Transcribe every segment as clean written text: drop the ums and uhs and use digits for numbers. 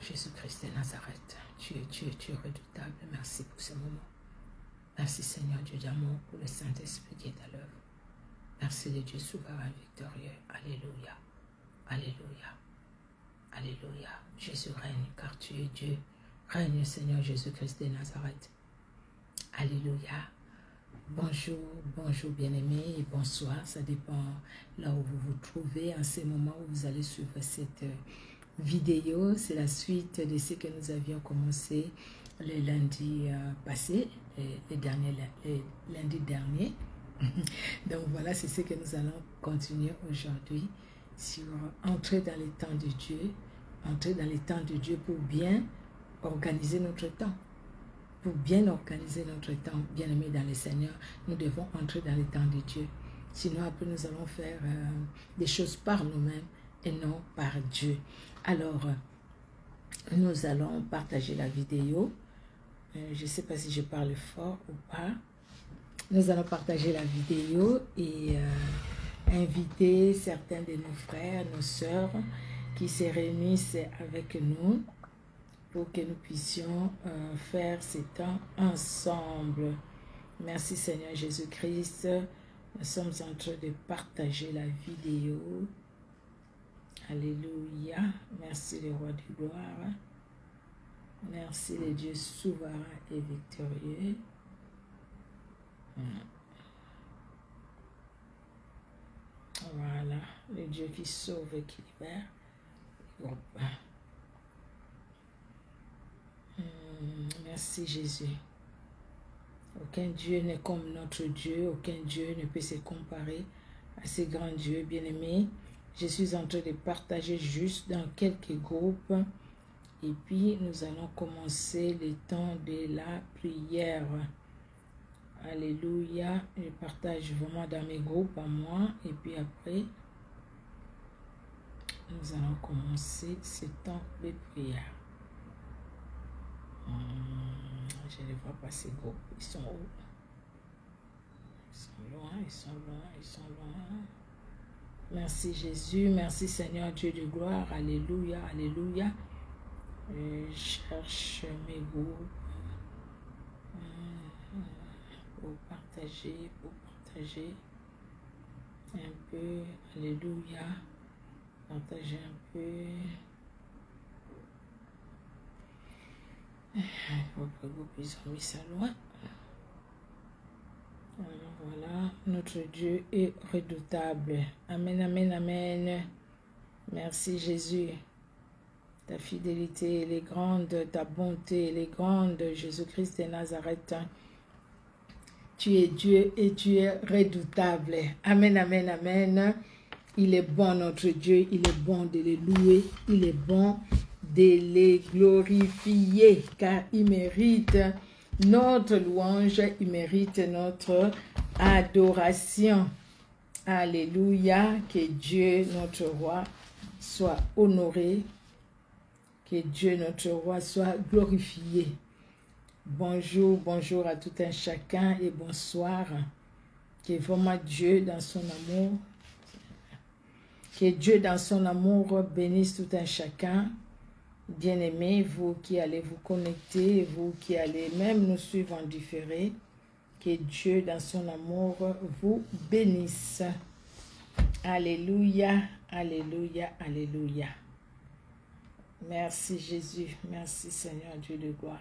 Jésus-Christ de Nazareth, tu es redoutable. Merci pour ce moment. Merci Seigneur Dieu d'amour pour le Saint-Esprit qui est à l'œuvre. Merci le Dieu souverain victorieux. Alléluia. Alléluia. Alléluia. Jésus règne car tu es Dieu. Règne Seigneur Jésus-Christ de Nazareth. Alléluia. Bonjour, bonjour bien-aimés et bonsoir. Ça dépend là où vous vous trouvez en ce moment où vous allez suivre cette vidéo. C'est la suite de ce que nous avions commencé le lundi passé, le lundi dernier. Donc voilà, c'est ce que nous allons continuer aujourd'hui sur entrer dans les temps de Dieu, entrer dans les temps de Dieu pour bien organiser notre temps. Pour bien organiser notre temps, bien-aimés dans le Seigneur, nous devons entrer dans les temps de Dieu. Sinon, après, nous allons faire des choses par nous-mêmes et non par Dieu. Alors, nous allons partager la vidéo. Je ne sais pas si je parle fort ou pas. Nous allons partager la vidéo et inviter certains de nos frères, nos sœurs qui se réunissent avec nous pour que nous puissions faire ces temps ensemble. Merci Seigneur Jésus-Christ. Nous sommes en train de partager la vidéo. Alléluia. Merci le roi de gloire. Merci le Dieu souverain et victorieux. Voilà, le Dieu qui sauve et qui libère. Merci Jésus. Aucun Dieu n'est comme notre Dieu. Aucun Dieu ne peut se comparer à ces grands dieux bien-aimés. Je suis en train de partager juste dans quelques groupes. Et puis nous allons commencer le temps de la prière. Alléluia. Je partage vraiment dans mes groupes à moi. Et puis après, nous allons commencer ce temps de prière. Je ne vois pas ces groupes. Ils sont où? Ils sont loin, ils sont loin, ils sont loin. Merci Jésus. Merci Seigneur Dieu de gloire. Alléluia, alléluia. Je cherche mes groupes. Pour partager un peu. Alléluia. Partager un peu. Votre groupe, ils ont mis ça loin. Voilà, notre Dieu est redoutable. Amen, amen, amen. Merci Jésus. Ta fidélité, elle est grande, ta bonté, elle est grande. Jésus-Christ de Nazareth. Tu es Dieu et tu es redoutable. Amen, amen, amen. Il est bon notre Dieu, il est bon de le louer, il est bon de les glorifier, car il mérite notre louange, il mérite notre adoration. Alléluia, que Dieu, notre roi, soit honoré, que Dieu, notre roi, soit glorifié. Bonjour, bonjour à tout un chacun et bonsoir. Que vraiment Dieu, dans son amour, que Dieu, dans son amour, bénisse tout un chacun. Bien-aimés, vous qui allez vous connecter, vous qui allez même nous suivre en différé, que Dieu, dans son amour, vous bénisse. Alléluia, alléluia, alléluia. Merci Jésus, merci Seigneur Dieu de gloire.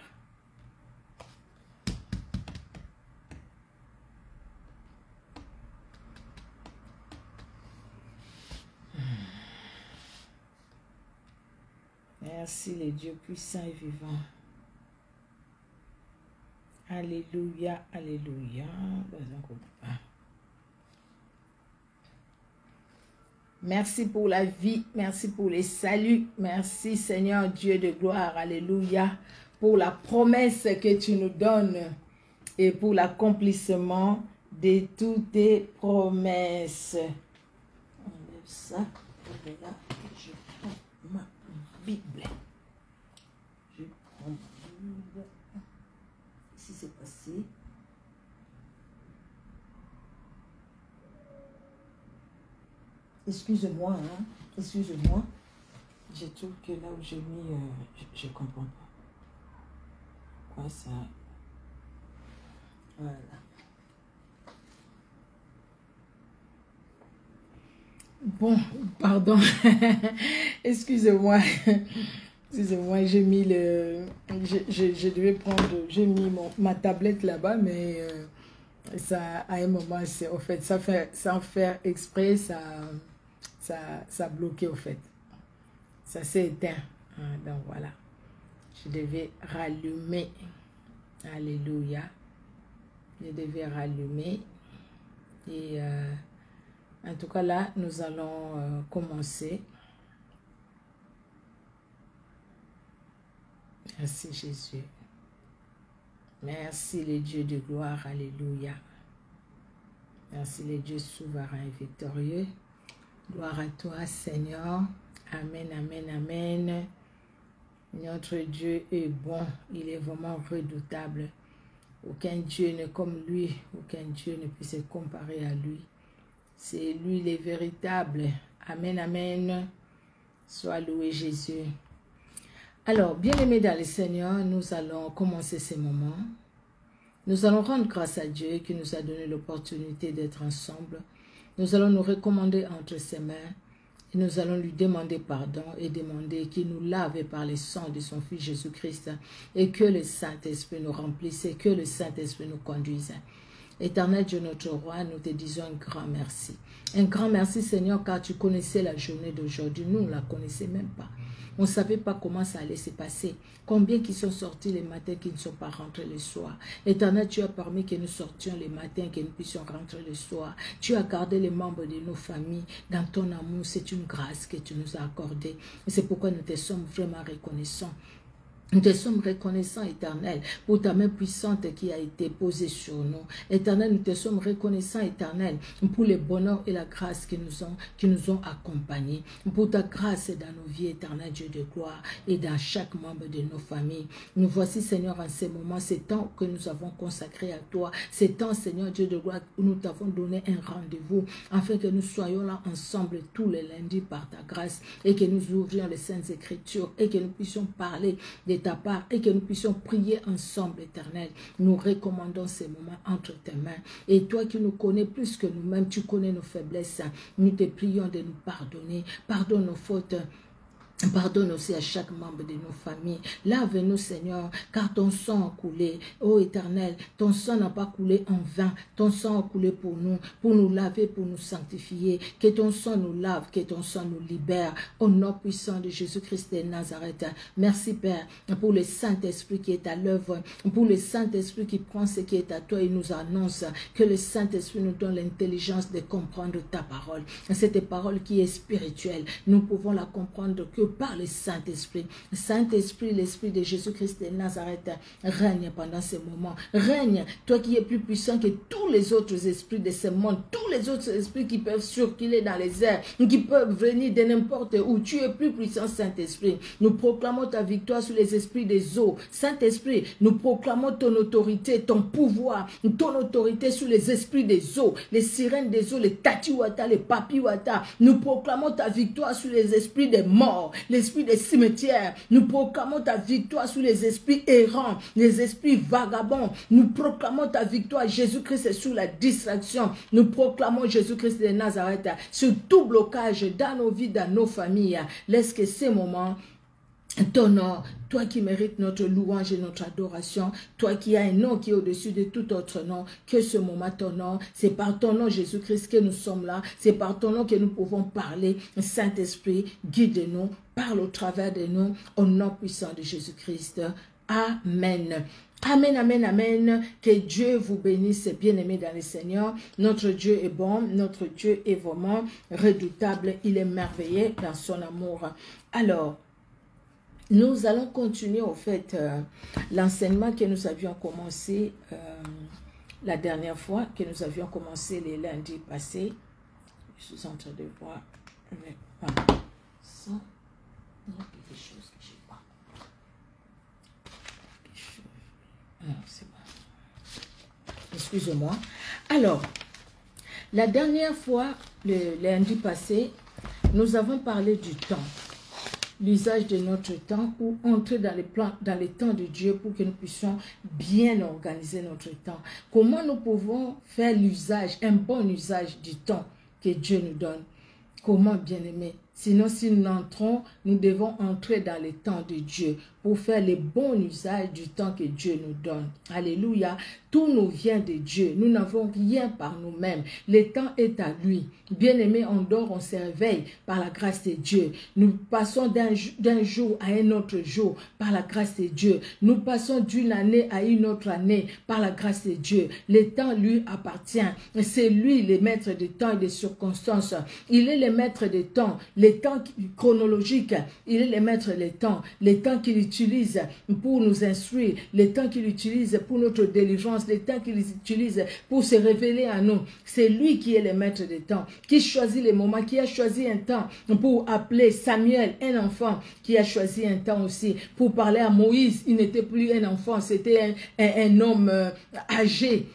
Merci les dieux puissants et vivants. Alléluia, alléluia. Merci pour la vie, merci pour les saluts, merci Seigneur Dieu de gloire, alléluia, pour la promesse que tu nous donnes et pour l'accomplissement de toutes tes promesses. Enlève ça, et là, je prends ma Bible. Je prends ma Bible. Ici c'est passé. Excusez-moi, hein. Excusez-moi. je trouve que là où j'ai mis, je ne comprends pas. Quoi ça? Voilà. Bon, pardon. Excusez-moi. Excusez-moi, j'ai mis le... Je devais prendre... J'ai mis ma tablette là-bas, mais ça, à un moment, c'est au fait, sans faire exprès, ça bloquait au fait. Ça s'est éteint. Donc voilà. Je devais rallumer. Alléluia. Je devais rallumer. Et en tout cas là, nous allons commencer. Merci Jésus. Merci les dieux de gloire. Alléluia. Merci les dieux souverains et victorieux. Gloire à toi Seigneur. Amen, amen, amen. Notre Dieu est bon. Il est vraiment redoutable. Aucun Dieu n'est comme lui. Aucun Dieu ne peut se comparer à lui. C'est lui le véritable. Amen, amen. Sois loué Jésus. Alors, bien-aimés dans le Seigneur, nous allons commencer ces moments. Nous allons rendre grâce à Dieu qui nous a donné l'opportunité d'être ensemble. Nous allons nous recommander entre ses mains et nous allons lui demander pardon et demander qu'il nous lave par le sang de son Fils Jésus-Christ et que le Saint-Esprit nous remplisse et que le Saint-Esprit nous conduise. Éternel Dieu notre roi, nous te disons un grand merci. Un grand merci Seigneur car tu connaissais la journée d'aujourd'hui. Nous, on ne la connaissait même pas. On ne savait pas comment ça allait se passer. Combien qui sont sortis les matins qui ne sont pas rentrés le soir. Éternel, tu as permis que nous sortions les matins, que nous puissions rentrer le soir. Tu as gardé les membres de nos familles dans ton amour. C'est une grâce que tu nous as accordée. Et c'est pourquoi nous te sommes vraiment reconnaissants. Nous te sommes reconnaissants, Éternel, pour ta main puissante qui a été posée sur nous. Éternel, nous te sommes reconnaissants, Éternel, pour le bonheur et la grâce qui nous ont accompagnés. Pour ta grâce dans nos vies, Éternel Dieu de gloire, et dans chaque membre de nos familles. Nous voici, Seigneur, en ces moments, ces temps que nous avons consacrés à toi. Ces temps, Seigneur Dieu de gloire, où nous t'avons donné un rendez-vous, afin que nous soyons là ensemble tous les lundis par ta grâce, et que nous ouvrions les Saintes Écritures, et que nous puissions parler de ta part et que nous puissions prier ensemble, Éternel. Nous recommandons ces moments entre tes mains. Et toi qui nous connais plus que nous-mêmes, tu connais nos faiblesses. Nous te prions de nous pardonner. Pardonne nos fautes. Pardonne aussi à chaque membre de nos familles. Lave-nous, Seigneur, car ton sang a coulé. Ô Éternel, ton sang n'a pas coulé en vain. Ton sang a coulé pour nous laver, pour nous sanctifier. Que ton sang nous lave, que ton sang nous libère. Au nom puissant de Jésus-Christ de Nazareth. Merci, Père, pour le Saint-Esprit qui est à l'œuvre, pour le Saint-Esprit qui prend ce qui est à toi et nous annonce. Que le Saint-Esprit nous donne l'intelligence de comprendre ta parole. Cette parole qui est spirituelle, nous pouvons la comprendre que par le Saint-Esprit. Saint-Esprit, l'Esprit de Jésus-Christ de Nazareth, règne pendant ces moments. Règne, toi qui es plus puissant que tous les autres esprits de ce monde, tous les autres esprits qui peuvent circuler dans les airs, qui peuvent venir de n'importe où. Tu es plus puissant, Saint-Esprit. Nous proclamons ta victoire sur les esprits des eaux. Saint-Esprit, nous proclamons ton autorité, ton pouvoir, ton autorité sur les esprits des eaux, les sirènes des eaux, les tatiwata, les papiwata. Nous proclamons ta victoire sur les esprits des morts, l'esprit des cimetières. Nous proclamons ta victoire sur les esprits errants, les esprits vagabonds. Nous proclamons ta victoire, Jésus-Christ, sur la distraction. Nous proclamons Jésus-Christ de Nazareth sur tout blocage dans nos vies, dans nos familles. Laisse que ces moments t'honore, toi qui mérites notre louange et notre adoration, toi qui as un nom qui est au-dessus de tout autre nom, que ce moment t'honore. C'est par ton nom, Jésus-Christ, que nous sommes là. C'est par ton nom que nous pouvons parler. Saint-Esprit, guide-nous, parle au travers de nous, au nom puissant de Jésus-Christ. Amen. Amen, amen, amen. Que Dieu vous bénisse, bien-aimés dans le Seigneur. Notre Dieu est bon, notre Dieu est vraiment redoutable. Il est merveilleux dans son amour. Alors, nous allons continuer au fait l'enseignement que nous avions commencé la dernière fois, que nous avions commencé les lundis passés. Je suis en train de voir avec ça. Il y a quelque chose que je n'ai pas. C'est bon. Excusez-moi. Alors, la dernière fois, le lundi passé, nous avons parlé du temps. l'usage de notre temps ou entrer dans les temps de Dieu pour que nous puissions bien organiser notre temps. Comment nous pouvons faire l'usage, un bon usage du temps que Dieu nous donne? Comment, bien-aimés? Sinon, si nous entrons, nous devons entrer dans les temps de Dieu pour faire le bon usage du temps que Dieu nous donne. Alléluia. Tout nous vient de Dieu. Nous n'avons rien par nous-mêmes. Le temps est à lui. Bien-aimés, on dort, on se réveille par la grâce de Dieu. Nous passons d'un jour à un autre jour par la grâce de Dieu. Nous passons d'une année à une autre année par la grâce de Dieu. Le temps lui appartient. C'est lui le maître des temps et des circonstances. Il est le maître des temps. Les temps chronologiques, il est le maître des temps. Les temps qu'il utilise pour nous instruire. Les temps qu'il utilise pour notre délivrance. Les temps qu'il utilise pour se révéler à nous. C'est lui qui est le maître des temps. Qui choisit les moments. Qui a choisi un temps pour appeler Samuel, un enfant. Qui a choisi un temps aussi pour parler à Moïse. Il n'était plus un enfant. C'était un homme âgé.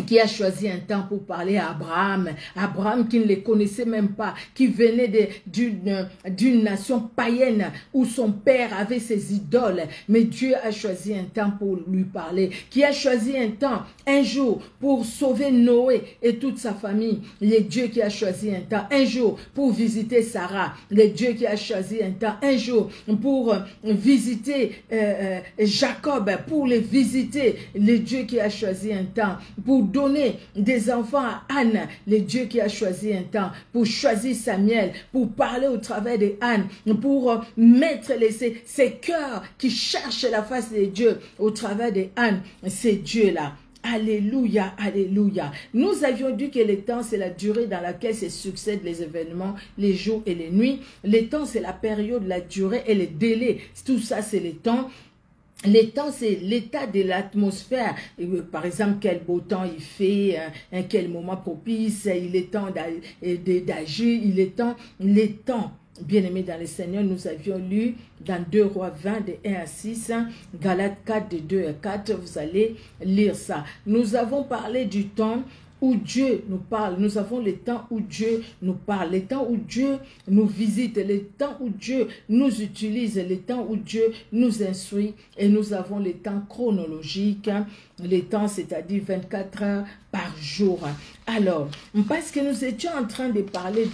Qui a choisi un temps pour parler à Abraham. Abraham qui ne les connaissait même pas, qui venait d'une nation païenne où son père avait ses idoles. Mais Dieu a choisi un temps pour lui parler. Qui a choisi un temps, un jour, pour sauver Noé et toute sa famille. Le Dieu qui a choisi un temps, un jour, pour visiter Sarah. Le Dieu qui a choisi un temps, un jour, pour visiter Jacob, pour les visiter. Le Dieu qui a choisi un temps, pour donner des enfants à Anne, le Dieu qui a choisi un temps, pour choisir Samuel, pour parler au travers de Anne, pour mettre ces cœurs qui cherchent la face de Dieu au travers de Anne, c'est Dieu-là. Alléluia, alléluia. Nous avions dit que le temps, c'est la durée dans laquelle se succèdent les événements, les jours et les nuits. Le temps, c'est la période, la durée et les délais. Tout ça, c'est le temps. Le temps, c'est l'état de l'atmosphère. Par exemple, quel beau temps il fait, quel moment propice, il est temps d'agir, il est temps, les temps. Bien-aimés dans le Seigneur, nous avions lu dans 2 Rois 20, de 1 à 6, Galates 4, de 2 à 4, vous allez lire ça. Nous avons parlé du temps où Dieu nous parle. Nous avons le temps où Dieu nous parle, le temps où Dieu nous visite, le temps où Dieu nous utilise, le temps où Dieu nous instruit, et nous avons le temps chronologique, le temps, c'est-à-dire 24 heures par jour. Alors, parce que nous étions en train de parler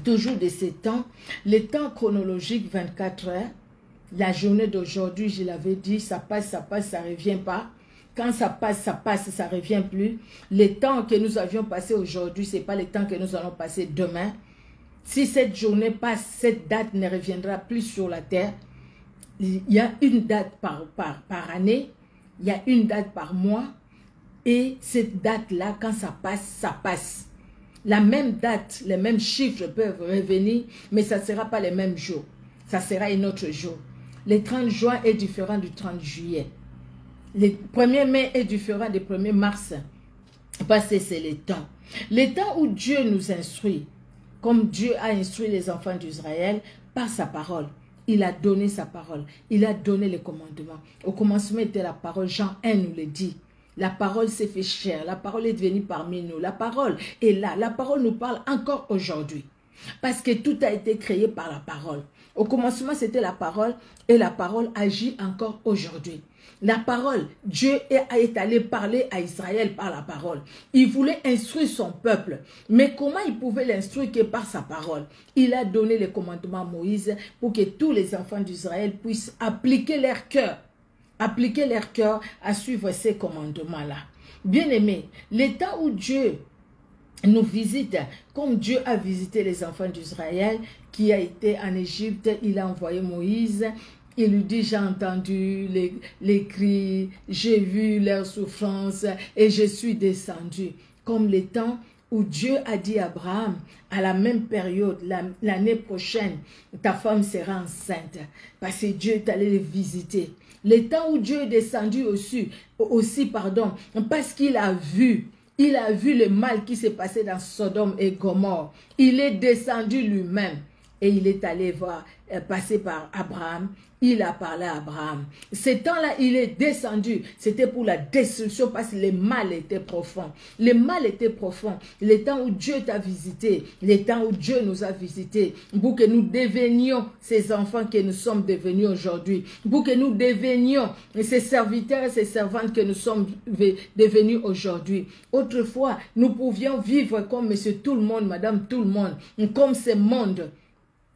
toujours de ces temps, le temps chronologique 24 heures, la journée d'aujourd'hui, je l'avais dit, ça passe, ça revient pas. Quand ça passe, ça ne revient plus. Le temps que nous avions passé aujourd'hui, ce n'est pas le temps que nous allons passer demain. Si cette journée passe, cette date ne reviendra plus sur la terre. Il y a une date par année, il y a une date par mois. Et cette date-là, quand ça passe. La même date, les mêmes chiffres peuvent revenir, mais ça ne sera pas les mêmes jours. Ça sera un autre jour. Le 30 juin est différent du 30 juillet. Le 1er mai est différent du 1er mars, parce que c'est le temps. Le temps où Dieu nous instruit, comme Dieu a instruit les enfants d'Israël par sa parole. Il a donné sa parole, il a donné les commandements. Au commencement était la parole, Jean 1 nous le dit. La parole s'est fait chair, la parole est venue parmi nous, la parole est là, la parole nous parle encore aujourd'hui. Parce que tout a été créé par la parole. Au commencement, c'était la parole et la parole agit encore aujourd'hui. La parole, Dieu est allé parler à Israël par la parole. Il voulait instruire son peuple. Mais comment il pouvait l'instruire que par sa parole? Il a donné les commandements à Moïse pour que tous les enfants d'Israël puissent appliquer leur cœur. Appliquer leur cœur à suivre ces commandements-là. Bien-aimés, le temps où Dieu nous visite, comme Dieu a visité les enfants d'Israël, qui a été en Égypte, il a envoyé Moïse. Il lui dit, j'ai entendu les cris, j'ai vu leurs souffrances et je suis descendu. Comme le temps où Dieu a dit à Abraham, à la même période, l'année prochaine, ta femme sera enceinte. Parce que Dieu est allé les visiter. Le temps où Dieu est descendu aussi parce qu'il a vu. Il a vu le mal qui s'est passé dans Sodome et Gomorrhe. Il est descendu lui-même. et il est allé voir, passer par Abraham. Il a parlé à Abraham. Ce temps-là, il est descendu. C'était pour la destruction parce que le mal était profond. Le mal était profond. Les temps où Dieu t'a visité, les temps où Dieu nous a visités, pour que nous devenions ces enfants que nous sommes devenus aujourd'hui, pour que nous devenions ces serviteurs et ces servantes que nous sommes devenus aujourd'hui. Autrefois, nous pouvions vivre comme monsieur tout le monde, madame tout le monde, comme ce monde.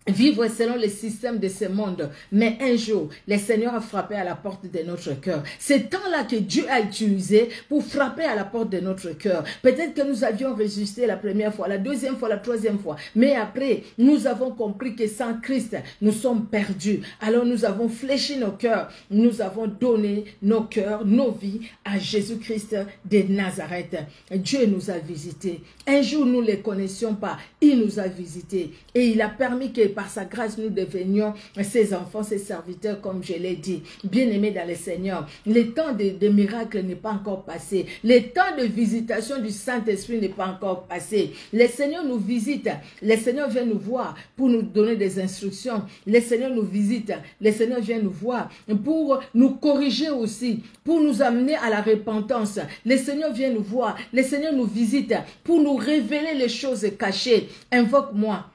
Vivre selon le système de ce monde. Mais un jour, le Seigneur a frappé à la porte de notre cœur. C'est temps-là que Dieu a utilisé pour frapper à la porte de notre cœur. Peut-être que nous avions résisté la première fois, la deuxième fois, la troisième fois. Mais après, nous avons compris que sans Christ, nous sommes perdus. Alors nous avons fléchi nos cœurs. Nous avons donné nos cœurs, nos vies à Jésus-Christ de Nazareth. Dieu nous a visités. Un jour, nous ne les connaissions pas. Il nous a visités. Et il a permis que par sa grâce, nous devenions ses enfants, ses serviteurs, comme je l'ai dit. Bien-aimés dans le Seigneur, le temps de miracles n'est pas encore passé. Le temps de visitation du Saint-Esprit n'est pas encore passé. Le Seigneur nous visite. Le Seigneur vient nous voir pour nous donner des instructions. Le Seigneur nous visite. Le Seigneur vient nous voir pour nous corriger aussi, pour nous amener à la repentance. Le Seigneur vient nous voir. Le Seigneur nous visite pour nous révéler les choses cachées. Invoque-moi.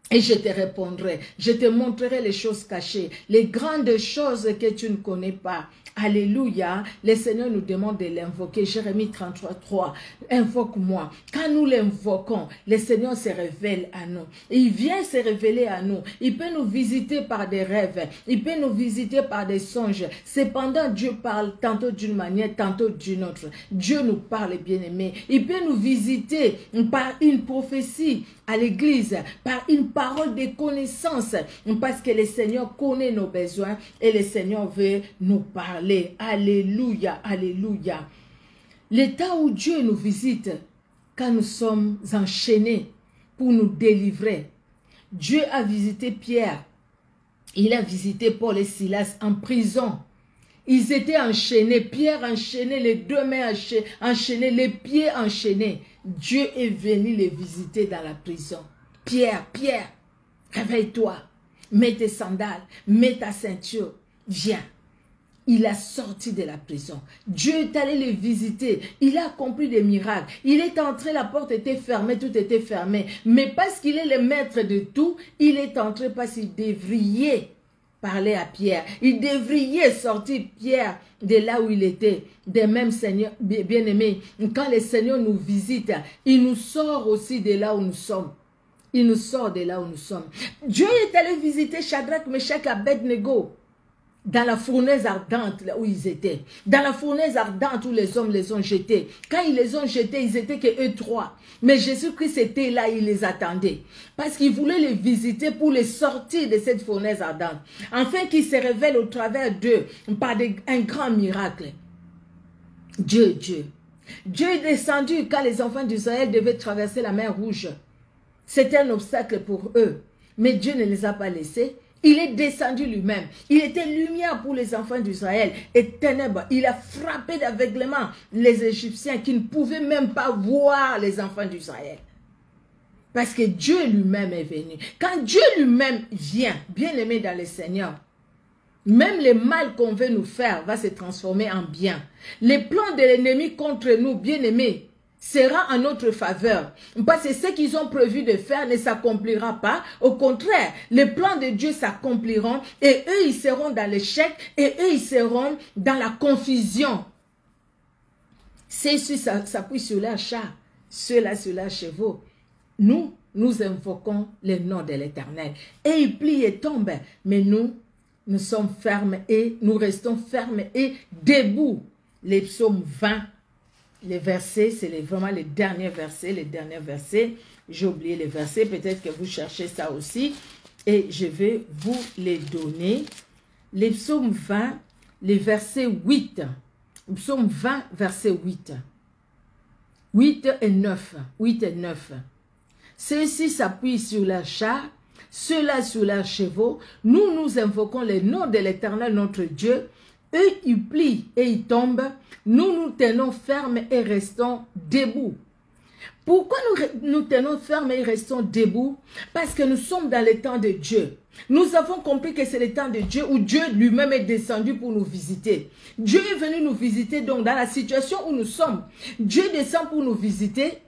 Et je te répondrai, je te montrerai les choses cachées, les grandes choses que tu ne connais pas. Alléluia, le Seigneur nous demande de l'invoquer. Jérémie 33:3, invoque-moi. Quand nous l'invoquons, le Seigneur se révèle à nous. Il vient se révéler à nous. Il peut nous visiter par des rêves. Il peut nous visiter par des songes. Cependant, Dieu parle tantôt d'une manière, tantôt d'une autre. Dieu nous parle, bien-aimés. Il peut nous visiter par une prophétie à l'église, par une parole de connaissance, parce que le Seigneur connaît nos besoins et le Seigneur veut nous parler. Alléluia, alléluia. Le temps où Dieu nous visite, quand nous sommes enchaînés pour nous délivrer. Dieu a visité Pierre, il a visité Paul et Silas en prison. Ils étaient enchaînés, Pierre enchaîné, les deux mains enchaînées, les pieds enchaînés. Dieu est venu les visiter dans la prison. Pierre, Pierre, réveille-toi, mets tes sandales, mets ta ceinture, viens. Il a sorti de la prison. Dieu est allé les visiter. Il a accompli des miracles. Il est entré, la porte était fermée, tout était fermé. Mais parce qu'il est le maître de tout, il est entré parce qu'il devriez parler à Pierre. Il devriez sortir Pierre de là où il était. De même, Seigneur, bien-aimé, quand le Seigneur nous visite, il nous sort aussi de là où nous sommes. Il nous sort de là où nous sommes. Dieu est allé visiter Shadrach, Meshach et Abednego dans la fournaise ardente là où ils étaient. Dans la fournaise ardente où les hommes les ont jetés. Quand ils les ont jetés, ils étaient que eux trois. Mais Jésus-Christ était là, il les attendait. Parce qu'il voulait les visiter pour les sortir de cette fournaise ardente. Afin qu'ils se révèlent au travers d'eux par un grand miracle. Dieu est descendu quand les enfants d'Israël devaient traverser la mer Rouge. C'était un obstacle pour eux. Mais Dieu ne les a pas laissés. Il est descendu lui-même. Il était lumière pour les enfants d'Israël et ténèbres. Il a frappé d'aveuglement les Égyptiens qui ne pouvaient même pas voir les enfants d'Israël. Parce que Dieu lui-même est venu. Quand Dieu lui-même vient, bien-aimé dans le Seigneur, même le mal qu'on veut nous faire va se transformer en bien. Les plans de l'ennemi contre nous, bien-aimés, sera en notre faveur. Parce que ce qu'ils ont prévu de faire ne s'accomplira pas. Au contraire, les plans de Dieu s'accompliront et eux, ils seront dans l'échec et eux, ils seront dans la confusion. Ceux-ci s'appuient sur leurs chars, ceux-là sur leurs chevaux. Nous invoquons le nom de l'Éternel. Et ils plient et tombent. Mais nous sommes fermes et nous restons fermes et debout. Les psaumes 20. Les versets, c'est vraiment les derniers versets. J'ai oublié les versets, peut-être que vous cherchez ça aussi. Et je vais vous les donner. Les psaumes 20, les versets 8. Psaume 20, verset 8. 8 et 9. 8 et 9. Ceux-ci s'appuient sur leurs chars, ceux-là sur leurs chevaux. Nous invoquons le nom de l'Éternel, notre Dieu. Eux, ils plient et ils tombent. Nous tenons fermes et restons debout. Pourquoi nous tenons fermes et restons debout? Parce que nous sommes dans le temps de Dieu. Nous avons compris que c'est le temps de Dieu où Dieu lui-même est descendu pour nous visiter. Dieu est venu nous visiter donc dans la situation où nous sommes. Dieu descend pour nous visiter.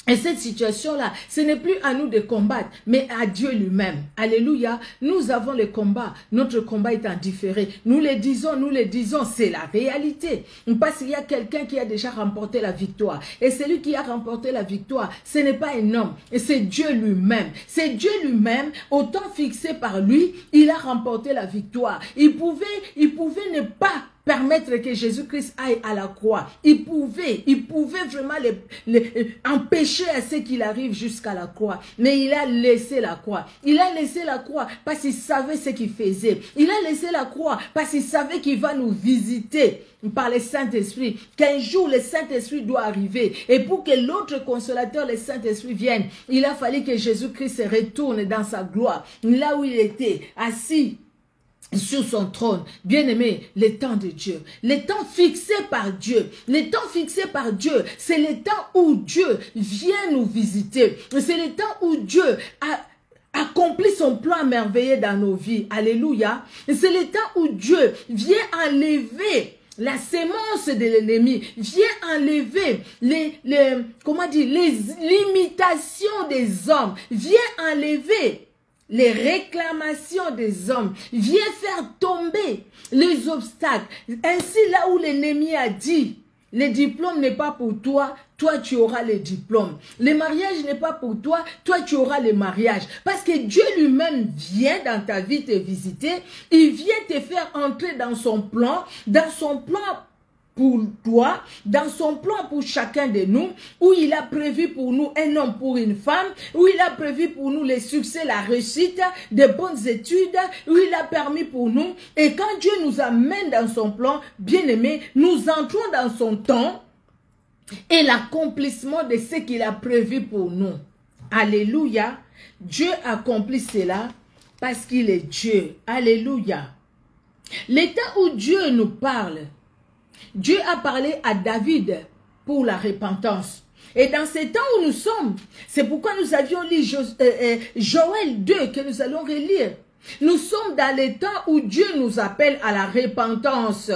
Et cette situation-là, ce n'est plus à nous de combattre, mais à Dieu lui-même. Alléluia. Nous avons le combat. Notre combat est en différé. Nous le disons, c'est la réalité. Parce qu'il y a quelqu'un qui a déjà remporté la victoire. Et celui qui a remporté la victoire, ce n'est pas un homme, c'est Dieu lui-même. C'est Dieu lui-même, au temps fixé par lui, il a remporté la victoire. Il pouvait ne pas permettre que Jésus-Christ aille à la croix. Il pouvait vraiment empêcher à ce qu'il arrive jusqu'à la croix. Mais il a laissé la croix. Il a laissé la croix parce qu'il savait ce qu'il faisait. Il a laissé la croix parce qu'il savait qu'il va nous visiter par le Saint-Esprit. Qu'un jour le Saint-Esprit doit arriver. Et pour que l'autre consolateur, le Saint-Esprit, vienne, il a fallu que Jésus-Christ se retourne dans sa gloire. Là où il était, assis sur son trône. Bien-aimé, le temps de Dieu, le temps fixé par Dieu, le temps fixé par Dieu, c'est le temps où Dieu vient nous visiter, c'est le temps où Dieu a accompli son plan merveilleux dans nos vies. Alléluia. C'est le temps où Dieu vient enlever la sémence de l'ennemi, vient enlever les limitations des hommes, vient enlever les réclamations des hommes, vient faire tomber les obstacles. Ainsi, là où l'ennemi a dit, le diplôme n'est pas pour toi, toi tu auras le diplôme. Le mariage n'est pas pour toi, toi tu auras le mariage. Parce que Dieu lui-même vient dans ta vie te visiter, il vient te faire entrer dans son plan pour toi, dans son plan pour chacun de nous, où il a prévu pour nous un homme pour une femme, où il a prévu pour nous le succès, la réussite, de bonnes études, où il a permis pour nous. Et quand Dieu nous amène dans son plan, bien-aimés, nous entrons dans son temps et l'accomplissement de ce qu'il a prévu pour nous. Alléluia. Dieu accomplit cela parce qu'il est Dieu. Alléluia. L'état où Dieu nous parle, Dieu a parlé à David pour la repentance. Et dans ces temps où nous sommes, c'est pourquoi nous avions lu Joël 2 que nous allons relire. Nous sommes dans les temps où Dieu nous appelle à la repentance.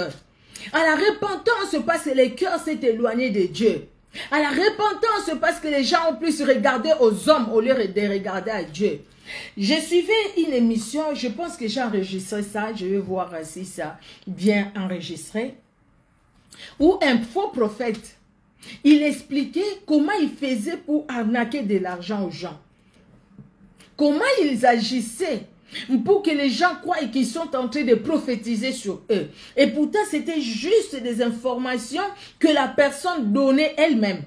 À la repentance parce que le cœur s'est éloigné de Dieu. À la repentance parce que les gens ont plus regardé aux hommes au lieu de regarder à Dieu. Je suivais une émission, je pense que j'ai enregistré ça, je vais voir si ça bien enregistré, où un faux prophète, il expliquait comment il faisait pour arnaquer de l'argent aux gens. Comment ils agissaient pour que les gens croient qu'ils sont en train de prophétiser sur eux. Et pourtant, c'était juste des informations que la personne donnait elle-même.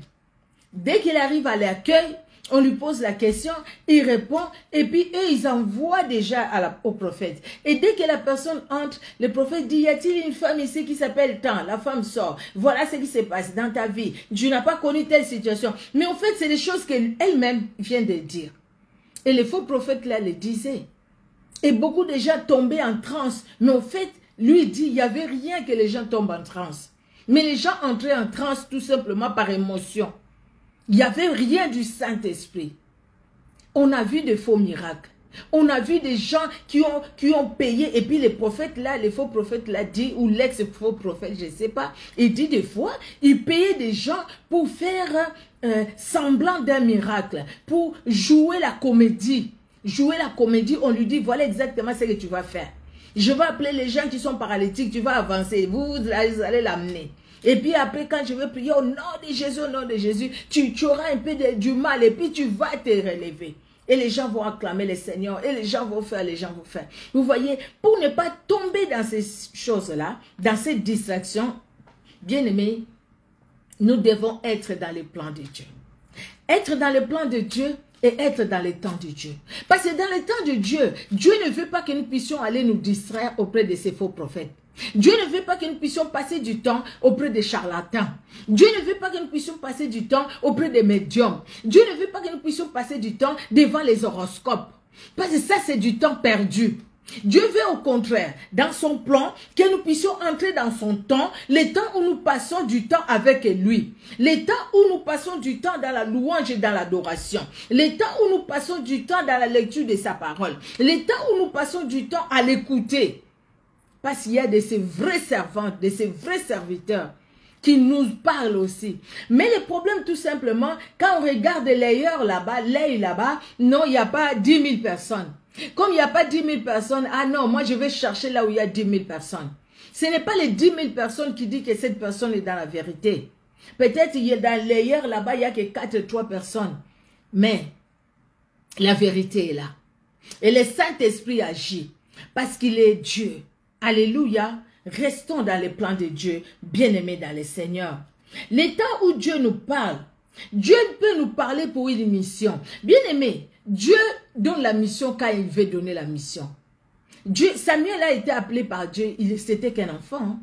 Dès qu'il arrive à l'accueil, on lui pose la question, il répond, et puis eux, ils envoient déjà au prophète. Et dès que la personne entre, le prophète dit, y a-t-il une femme ici qui s'appelle tant? La femme sort. Voilà ce qui se passe dans ta vie. Tu n'as pas connu telle situation. Mais en fait, c'est des choses qu'elle-même vient de dire. Et le faux prophète là le disait. Et beaucoup de gens tombaient en transe. Mais en fait, lui dit, il n'y avait rien que les gens tombent en transe. Mais les gens entraient en transe tout simplement par émotion. Il n'y avait rien du Saint-Esprit. On a vu des faux miracles. On a vu des gens qui ont payé. Et puis les prophètes là, les faux prophètes là dit, ou l'ex-faux prophète, je ne sais pas, il dit des fois, il payait des gens pour faire semblant d'un miracle, pour jouer la comédie. Jouer la comédie, on lui dit, voilà exactement ce que tu vas faire. Je vais appeler les gens qui sont paralytiques, tu vas avancer, vous allez l'amener. Et puis après, quand je vais prier au nom de Jésus, tu auras un peu du mal et puis tu vas te relever. Et les gens vont acclamer le Seigneur, et les gens vont faire. Vous voyez, pour ne pas tomber dans ces choses-là, dans ces distractions, bien aimés, nous devons être dans le plan de Dieu. Être dans le plan de Dieu et être dans le temps de Dieu. Parce que dans le temps de Dieu, Dieu ne veut pas que nous puissions aller nous distraire auprès de ces faux prophètes. Dieu ne veut pas que nous puissions passer du temps auprès des charlatans. Dieu ne veut pas que nous puissions passer du temps auprès des médiums. Dieu ne veut pas que nous puissions passer du temps devant les horoscopes. Parce que ça, c'est du temps perdu. Dieu veut au contraire, dans son plan, que nous puissions entrer dans son temps, les temps où nous passons du temps avec lui, les temps où nous passons du temps dans la louange et dans l'adoration, les temps où nous passons du temps dans la lecture de sa parole, les temps où nous passons du temps à l'écouter. Parce qu'il y a de ces vrais servantes, de ces vrais serviteurs qui nous parlent aussi. Mais le problème tout simplement, quand on regarde l'ailleurs là-bas, non, il n'y a pas 10 000 personnes. Comme il n'y a pas 10 000 personnes, ah non, moi je vais chercher là où il y a 10 000 personnes. Ce n'est pas les 10 000 personnes qui disent que cette personne est dans la vérité. Peut-être il y a dans l'ailleurs là-bas, il n'y a que 4-3 personnes. Mais la vérité est là. Et le Saint-Esprit agit parce qu'il est Dieu. Alléluia. Restons dans les plans de Dieu, bien-aimés dans le Seigneur. Les temps où Dieu nous parle, Dieu peut nous parler pour une mission. Bien-aimés, Dieu donne la mission quand il veut donner la mission. Samuel a été appelé par Dieu, c'était qu'un enfant. Hein.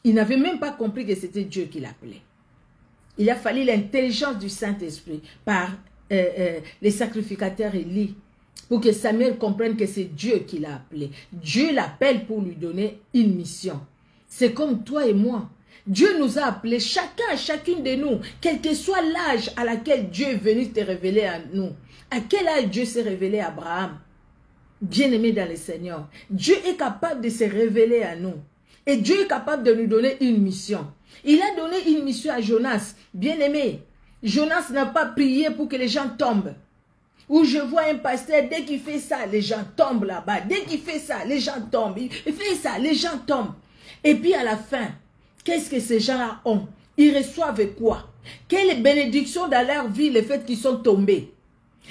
Il n'avait même pas compris que c'était Dieu qui l'appelait. Il a fallu l'intelligence du Saint-Esprit par les sacrificateurs Élie pour que Samuel comprenne que c'est Dieu qui l'a appelé. Dieu l'appelle pour lui donner une mission. C'est comme toi et moi. Dieu nous a appelés, chacune de nous, quel que soit l'âge à laquelle Dieu est venu te révéler à nous. À quel âge Dieu s'est révélé à Abraham? Bien-aimé dans le Seigneur, Dieu est capable de se révéler à nous. Et Dieu est capable de nous donner une mission. Il a donné une mission à Jonas. Bien-aimé, Jonas n'a pas prié pour que les gens tombent. Où je vois un pasteur, dès qu'il fait ça, les gens tombent là-bas. Dès qu'il fait ça, les gens tombent. Il fait ça, les gens tombent. Et puis à la fin, qu'est-ce que ces gens-là ont? Ils reçoivent quoi? Quelle bénédiction dans leur vie, le fait qu'ils sont tombés?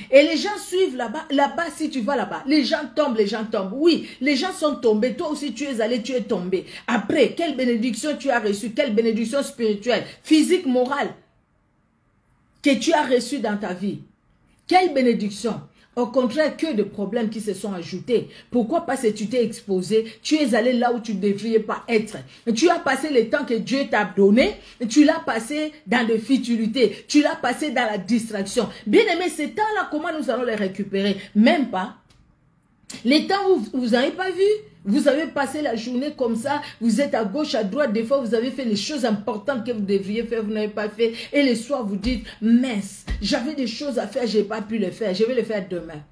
Et les gens suivent là-bas. Là-bas, si tu vas là-bas, les gens tombent, les gens tombent. Oui, les gens sont tombés. Toi aussi, tu es allé, tu es tombé. Après, quelle bénédiction tu as reçue? Quelle bénédiction spirituelle, physique, morale que tu as reçue dans ta vie? Quelle bénédiction? Au contraire, que de problèmes qui se sont ajoutés. Pourquoi? Parce que tu t'es exposé, tu es allé là où tu ne devrais pas être. Tu as passé le temps que Dieu t'a donné, tu l'as passé dans des futilités, tu l'as passé dans la distraction. Bien aimé, ces temps-là, comment nous allons les récupérer? Même pas. Les temps où vous n'avez pas vu, vous avez passé la journée comme ça, vous êtes à gauche, à droite, des fois vous avez fait les choses importantes que vous devriez faire, vous n'avez pas fait. Et le soir vous dites, mince, j'avais des choses à faire, je n'ai pas pu les faire, je vais les faire demain.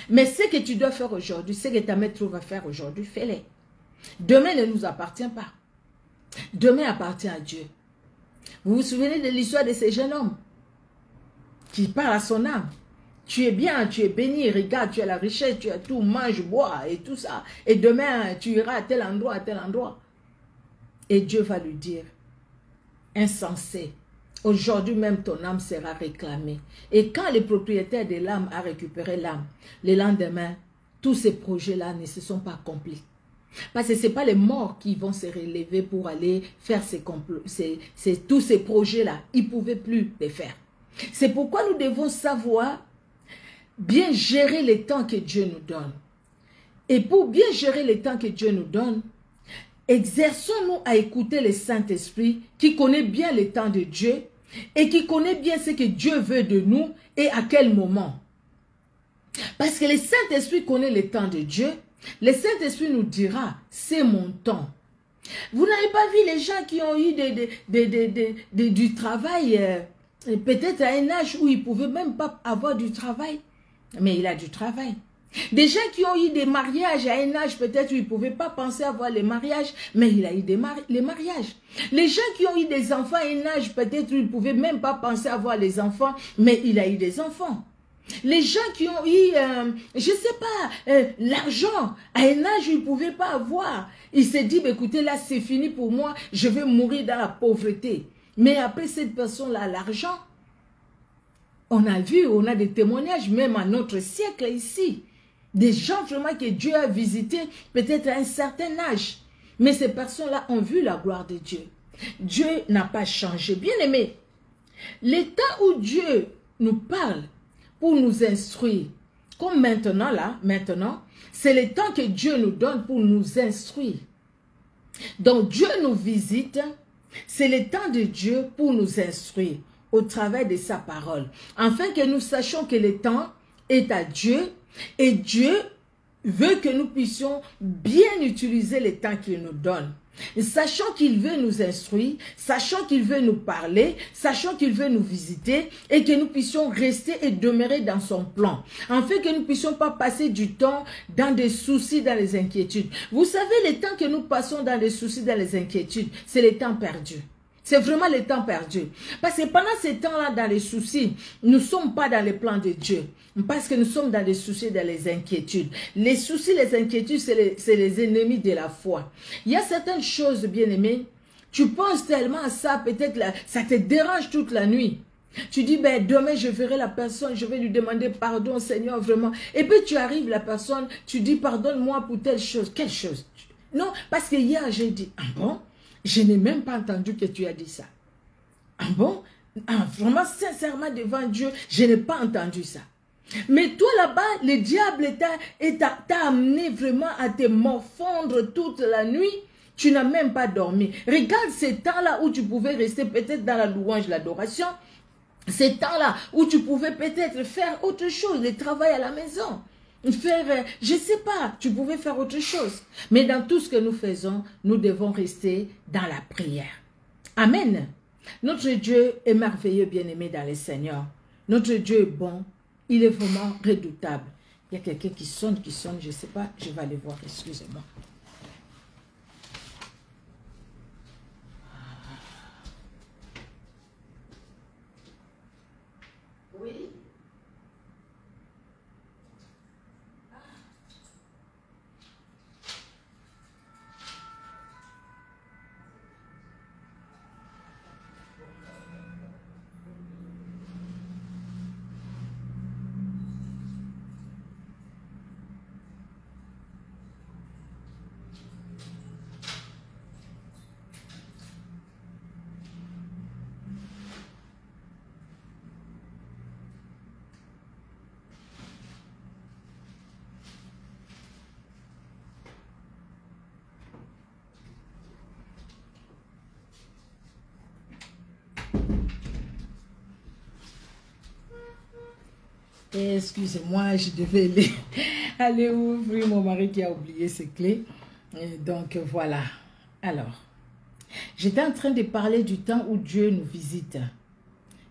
Mais ce que tu dois faire aujourd'hui, ce que ta mère trouve à faire aujourd'hui, fais-les. Demain ne nous appartient pas. Demain appartient à Dieu. Vous vous souvenez de l'histoire de ce jeune homme qui parle à son âme. Tu es bien, tu es béni, regarde, tu as la richesse, tu as tout, mange, bois et tout ça. Et demain, tu iras à tel endroit, à tel endroit. Et Dieu va lui dire, insensé, aujourd'hui même ton âme sera réclamée. Et quand le propriétaire de l'âme a récupéré l'âme, le lendemain, tous ces projets-là ne se sont pas accomplis. Parce que ce n'est pas les morts qui vont se relever pour aller faire tous ces projets-là. Ils ne pouvaient plus les faire. C'est pourquoi nous devons savoir bien gérer les temps que Dieu nous donne. Et pour bien gérer les temps que Dieu nous donne, exerçons-nous à écouter le Saint-Esprit qui connaît bien les temps de Dieu et qui connaît bien ce que Dieu veut de nous et à quel moment. Parce que le Saint-Esprit connaît les temps de Dieu, le Saint-Esprit nous dira, c'est mon temps. Vous n'avez pas vu les gens qui ont eu du travail, peut-être à un âge où ils ne pouvaient même pas avoir du travail. Mais il a du travail. Des gens qui ont eu des mariages à un âge peut-être où ils ne pouvaient pas penser avoir les mariages, mais il a eu les mariages. Les gens qui ont eu des enfants à un âge peut-être où ils ne pouvaient même pas penser avoir les enfants, mais il a eu des enfants. Les gens qui ont eu, je ne sais pas, l'argent à un âge où ils ne pouvaient pas avoir, il s'est dit, écoutez, là c'est fini pour moi, je vais mourir dans la pauvreté. Mais après cette personne-là, l'argent, on a vu, on a des témoignages, même à notre siècle ici. Des gens vraiment que Dieu a visités, peut-être à un certain âge. Mais ces personnes-là ont vu la gloire de Dieu. Dieu n'a pas changé. Bien aimé, les temps où Dieu nous parle pour nous instruire, comme maintenant, c'est le temps que Dieu nous donne pour nous instruire. Donc Dieu nous visite, c'est le temps de Dieu pour nous instruire au travers de sa parole, afin que nous sachions que le temps est à Dieu et Dieu veut que nous puissions bien utiliser le temps qu'il nous donne. Sachant qu'il veut nous instruire, sachant qu'il veut nous parler, sachant qu'il veut nous visiter et que nous puissions rester et demeurer dans son plan. En fait que nous ne puissions pas passer du temps dans des soucis, dans les inquiétudes. Vous savez, le temps que nous passons dans les soucis, dans les inquiétudes, c'est le temps perdu. C'est vraiment le temps perdu. Parce que pendant ces temps-là, dans les soucis, nous ne sommes pas dans les plans de Dieu. Parce que nous sommes dans les soucis, dans les inquiétudes. Les soucis, les inquiétudes, c'est les ennemis de la foi. Il y a certaines choses, bien-aimés, tu penses tellement à ça, peut-être ça te dérange toute la nuit. Tu dis, ben, demain, je verrai la personne, je vais lui demander pardon, Seigneur, vraiment. Et puis, tu arrives, la personne, tu dis, pardonne-moi pour telle chose. Quelle chose? Non, parce que hier, j'ai dit, ah bon? Je n'ai même pas entendu que tu as dit ça. Ah bon? Ah, vraiment, sincèrement, devant Dieu, je n'ai pas entendu ça. Mais toi, là-bas, le diable t'a amené vraiment à te morfondre toute la nuit. Tu n'as même pas dormi. Regarde ces temps-là où tu pouvais rester peut-être dans la louange, l'adoration. Ces temps-là où tu pouvais peut-être faire autre chose, le travail à la maison. Faire, je ne sais pas, tu pouvais faire autre chose. Mais dans tout ce que nous faisons, nous devons rester dans la prière. Amen. Notre Dieu est merveilleux, bien-aimé dans le Seigneur. Notre Dieu est bon. Il est vraiment redoutable. Il y a quelqu'un qui sonne, je ne sais pas. Je vais aller voir, excusez-moi. Oui. Excusez-moi, je devais aller ouvrir mon mari qui a oublié ses clés. Et donc voilà. Alors, j'étais en train de parler du temps où Dieu nous visite.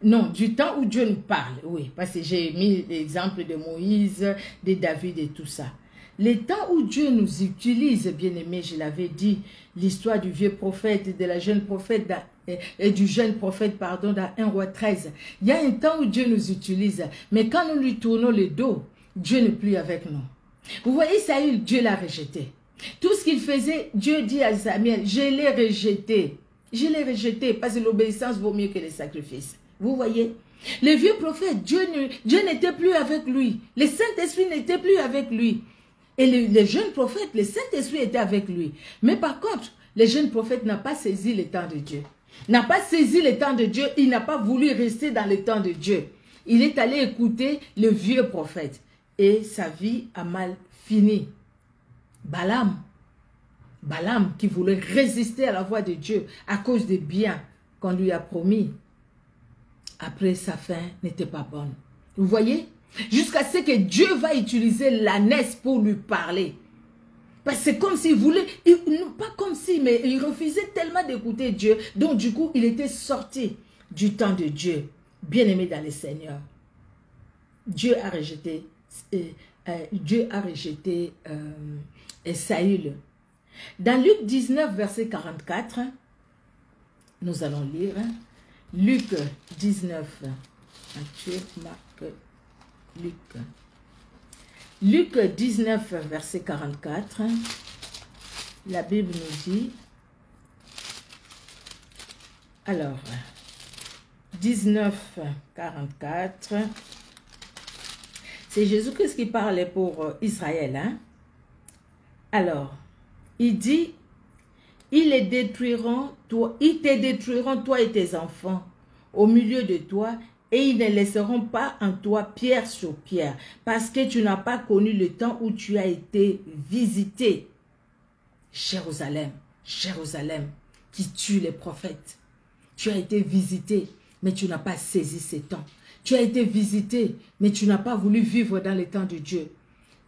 Non, du temps où Dieu nous parle, oui, parce que j'ai mis l'exemple de Moïse, de David et tout ça. Les temps où Dieu nous utilise, bien-aimé, je l'avais dit, l'histoire du vieux prophète et de la jeune prophète et du jeune prophète, pardon, dans 1 Roi 13. Il y a un temps où Dieu nous utilise, mais quand nous lui tournons le dos, Dieu n'est plus avec nous. Vous voyez, Saül, Dieu l'a rejeté. Tout ce qu'il faisait, Dieu dit à Samuel, je l'ai rejeté. Je l'ai rejeté parce que l'obéissance vaut mieux que les sacrifices. Vous voyez? Le vieux prophète, Dieu n'était plus avec lui. Le Saint-Esprit n'était plus avec lui. Et le jeune prophète, le Saint-Esprit était avec lui. Mais par contre, le jeune prophète n'a pas saisi le temps de Dieu. N'a pas saisi le temps de Dieu. Il n'a pas voulu rester dans le temps de Dieu. Il est allé écouter le vieux prophète. Et sa vie a mal fini. Balaam qui voulait résister à la voix de Dieu à cause des biens qu'on lui a promis. Après, sa fin n'était pas bonne. Vous voyez? Jusqu'à ce que Dieu va utiliser l'ânesse pour lui parler. Parce que c'est comme s'il voulait, pas comme si, mais il refusait tellement d'écouter Dieu. Donc du coup, il était sorti du temps de Dieu. Bien-aimé dans le Seigneur. Dieu a rejeté Saül. Dans Luc 19, verset 44, nous allons lire. Luc 19, Luc 19, verset 44, la Bible nous dit, alors, 19, 44, c'est Jésus-Christ qui parlait pour Israël, hein? Alors, il dit, ils te détruiront, toi et tes enfants, au milieu de toi, et ils ne laisseront pas en toi pierre sur pierre, parce que tu n'as pas connu le temps où tu as été visité. Jérusalem, Jérusalem, qui tue les prophètes. Tu as été visité, mais tu n'as pas saisi ces temps. Tu as été visité, mais tu n'as pas voulu vivre dans les temps de Dieu.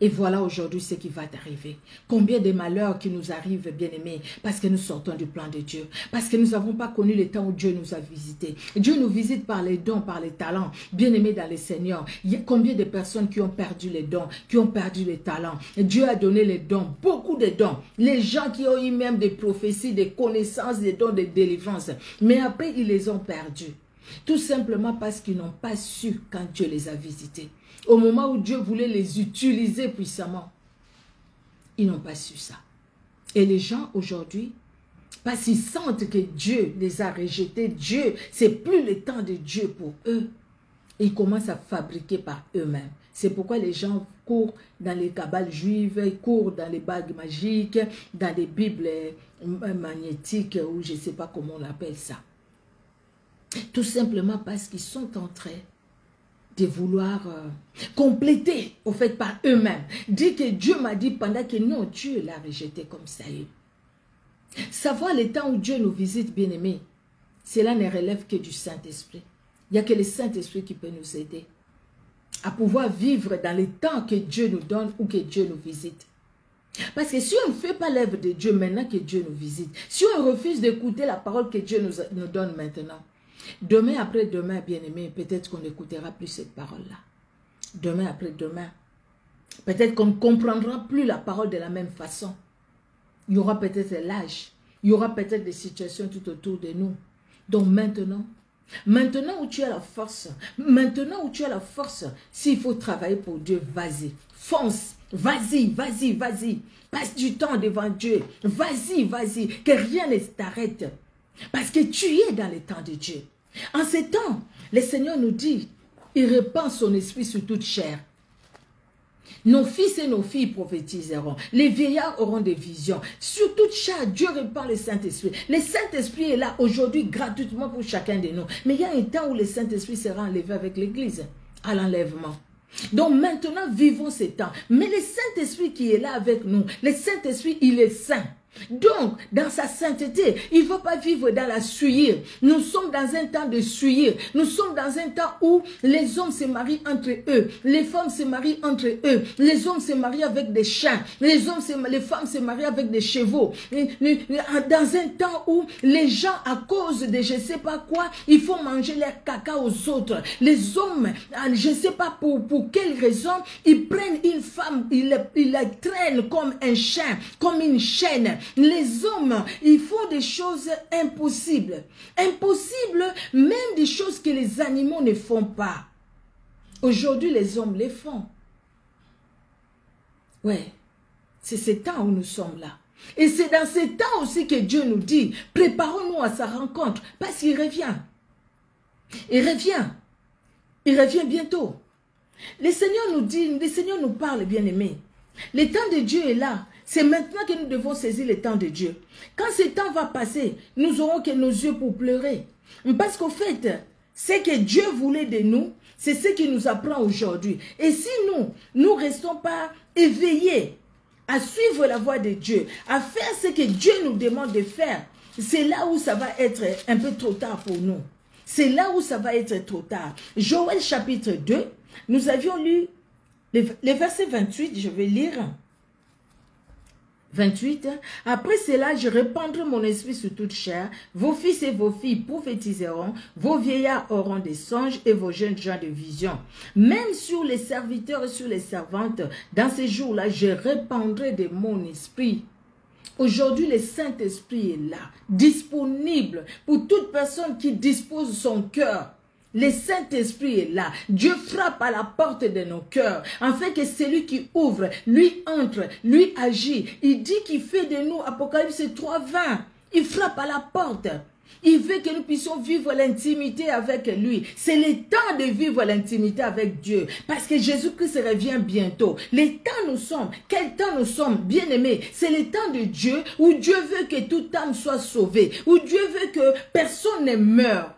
Et voilà aujourd'hui ce qui va t'arriver. Combien de malheurs qui nous arrivent, bien-aimés, parce que nous sortons du plan de Dieu. Parce que nous n'avons pas connu le temps où Dieu nous a visités. Dieu nous visite par les dons, par les talents. Bien-aimés dans le Seigneur, il y a combien de personnes qui ont perdu les dons, qui ont perdu les talents. Dieu a donné les dons, beaucoup de dons. Les gens qui ont eu même des prophéties, des connaissances, des dons de délivrance. Mais après, ils les ont perdus. Tout simplement parce qu'ils n'ont pas su quand Dieu les a visités. Au moment où Dieu voulait les utiliser puissamment, ils n'ont pas su ça. Et les gens aujourd'hui, parce qu'ils sentent que Dieu les a rejetés, Dieu, c'est plus le temps de Dieu pour eux. Ils commencent à fabriquer par eux-mêmes. C'est pourquoi les gens courent dans les cabales juives, ils courent dans les bagues magiques, dans les bibles magnétiques, ou je ne sais pas comment on appelle ça. Tout simplement parce qu'ils sont en train de vouloir compléter, au fait, par eux-mêmes. Dire que Dieu m'a dit pendant que non, Dieu l'a rejeté comme ça. Savoir le temps où Dieu nous visite, bien-aimés, cela ne relève que du Saint-Esprit. Il n'y a que le Saint-Esprit qui peut nous aider à pouvoir vivre dans le temps que Dieu nous donne ou que Dieu nous visite. Parce que si on ne fait pas l'œuvre de Dieu maintenant que Dieu nous visite, si on refuse d'écouter la parole que Dieu nous donne maintenant, demain après demain, bien-aimé, peut-être qu'on n'écoutera plus cette parole-là. Demain après demain, peut-être qu'on ne comprendra plus la parole de la même façon. Il y aura peut-être l'âge, il y aura peut-être des situations tout autour de nous. Donc maintenant où tu as la force, s'il faut travailler pour Dieu, vas-y, fonce, vas-y, passe du temps devant Dieu, vas-y, que rien ne t'arrête, parce que tu es dans le temps de Dieu. En ces temps, le Seigneur nous dit, il répand son esprit sur toute chair. Nos fils et nos filles prophétiseront. Les vieillards auront des visions. Sur toute chair, Dieu répand le Saint-Esprit. Le Saint-Esprit est là aujourd'hui gratuitement pour chacun de nous. Mais il y a un temps où le Saint-Esprit sera enlevé avec l'Église, à l'enlèvement. Donc maintenant, vivons ces temps. Mais le Saint-Esprit qui est là avec nous, le Saint-Esprit, il est saint. Donc, dans sa sainteté, il ne va pas vivre dans la souillure. Nous sommes dans un temps de souillure. Nous sommes dans un temps où les hommes se marient entre eux. Les femmes se marient entre eux. Les hommes se marient avec des chiens. Les femmes se marient avec des chevaux. Dans un temps où les gens, à cause de je ne sais pas quoi, il faut manger leur caca aux autres. Les hommes, je ne sais pas pour quelle raison, ils prennent une femme, ils la traînent comme un chien, comme une chaîne. Les hommes, ils font des choses impossibles. Impossibles, même des choses que les animaux ne font pas. Aujourd'hui, les hommes les font. Ouais, c'est ce temps où nous sommes là. Et c'est dans ce temps aussi que Dieu nous dit, préparons-nous à sa rencontre, parce qu'il revient. Il revient. Il revient bientôt. Le Seigneur nous dit, le Seigneur nous parle, bien-aimés. Le temps de Dieu est là. C'est maintenant que nous devons saisir le temps de Dieu. Quand ce temps va passer, nous n'aurons que nos yeux pour pleurer. Parce qu'au fait, ce que Dieu voulait de nous, c'est ce qu'il nous apprend aujourd'hui. Et si nous ne restons pas éveillés à suivre la voie de Dieu, à faire ce que Dieu nous demande de faire, c'est là où ça va être un peu trop tard pour nous. C'est là où ça va être trop tard. Joël chapitre 2, nous avions lu les versets 28, je vais lire. 28. Après cela, je répandrai mon esprit sur toute chair. Vos fils et vos filles prophétiseront. Vos vieillards auront des songes et vos jeunes gens de visions. Même sur les serviteurs et sur les servantes, dans ces jours-là, je répandrai de mon esprit. Aujourd'hui, le Saint-Esprit est là, disponible pour toute personne qui dispose son cœur. Le Saint-Esprit est là. Dieu frappe à la porte de nos cœurs, afin que celui qui ouvre, lui entre, lui agit. Il dit qu'il fait de nous, Apocalypse 3:20, il frappe à la porte. Il veut que nous puissions vivre l'intimité avec lui. C'est le temps de vivre l'intimité avec Dieu. Parce que Jésus-Christ revient bientôt. Les temps nous sommes. Quel temps nous sommes, bien-aimés? C'est le temps de Dieu où Dieu veut que toute âme soit sauvée. Où Dieu veut que personne ne meure.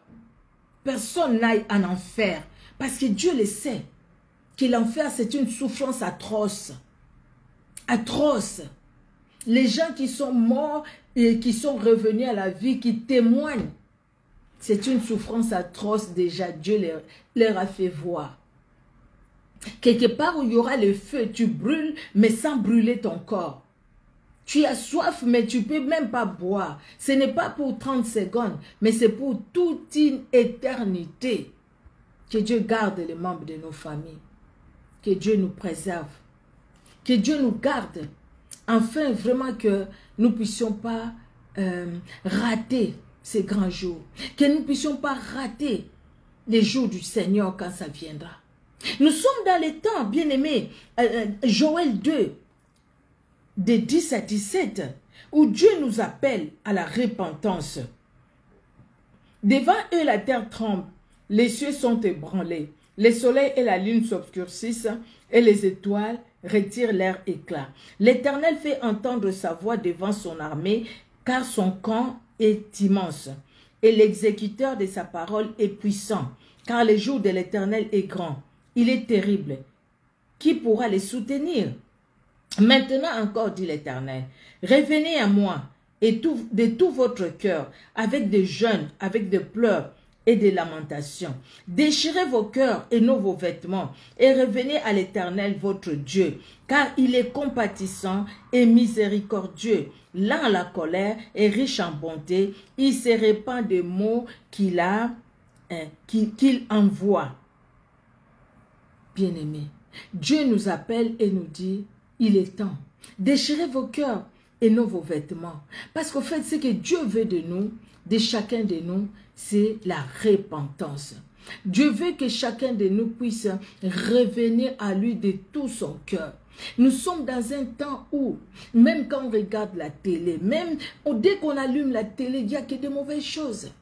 Personne n'aille en enfer. Parce que Dieu le sait. Que l'enfer, c'est une souffrance atroce. Atroce. Les gens qui sont morts et qui sont revenus à la vie, qui témoignent. C'est une souffrance atroce déjà. Dieu leur a fait voir. Quelque part où il y aura le feu, tu brûles, mais sans brûler ton corps. Tu as soif, mais tu ne peux même pas boire. Ce n'est pas pour 30 secondes, mais c'est pour toute une éternité. Que Dieu garde les membres de nos familles. Que Dieu nous préserve. Que Dieu nous garde. Enfin, vraiment que nous ne puissions pas rater ces grands jours. Que nous ne puissions pas rater les jours du Seigneur quand ça viendra. Nous sommes dans les temps, bien-aimés, Joël 2, de 10 à 17, où Dieu nous appelle à la repentance. Devant eux, la terre tremble, les cieux sont ébranlés, le soleil et la lune s'obscurcissent, et les étoiles retirent leur éclat. L'Éternel fait entendre sa voix devant son armée, car son camp est immense, et l'exécuteur de sa parole est puissant, car le jour de l'Éternel est grand. Il est terrible. Qui pourra les soutenir? Maintenant encore, dit l'Éternel, revenez à moi et de tout votre cœur, avec des jeûnes, avec des pleurs et des lamentations. Déchirez vos cœurs et non vos vêtements, et revenez à l'Éternel votre Dieu, car il est compatissant et miséricordieux, lent à la colère et riche en bonté. Il se répand des mots qu'il envoie. Bien-aimés, Dieu nous appelle et nous dit, il est temps. Déchirez vos cœurs et non vos vêtements. Parce qu'au fait, ce que Dieu veut de nous, de chacun de nous, c'est la repentance. Dieu veut que chacun de nous puisse revenir à lui de tout son cœur. Nous sommes dans un temps où, même quand on regarde la télé, même dès qu'on allume la télé, il n'y a que de mauvaises choses.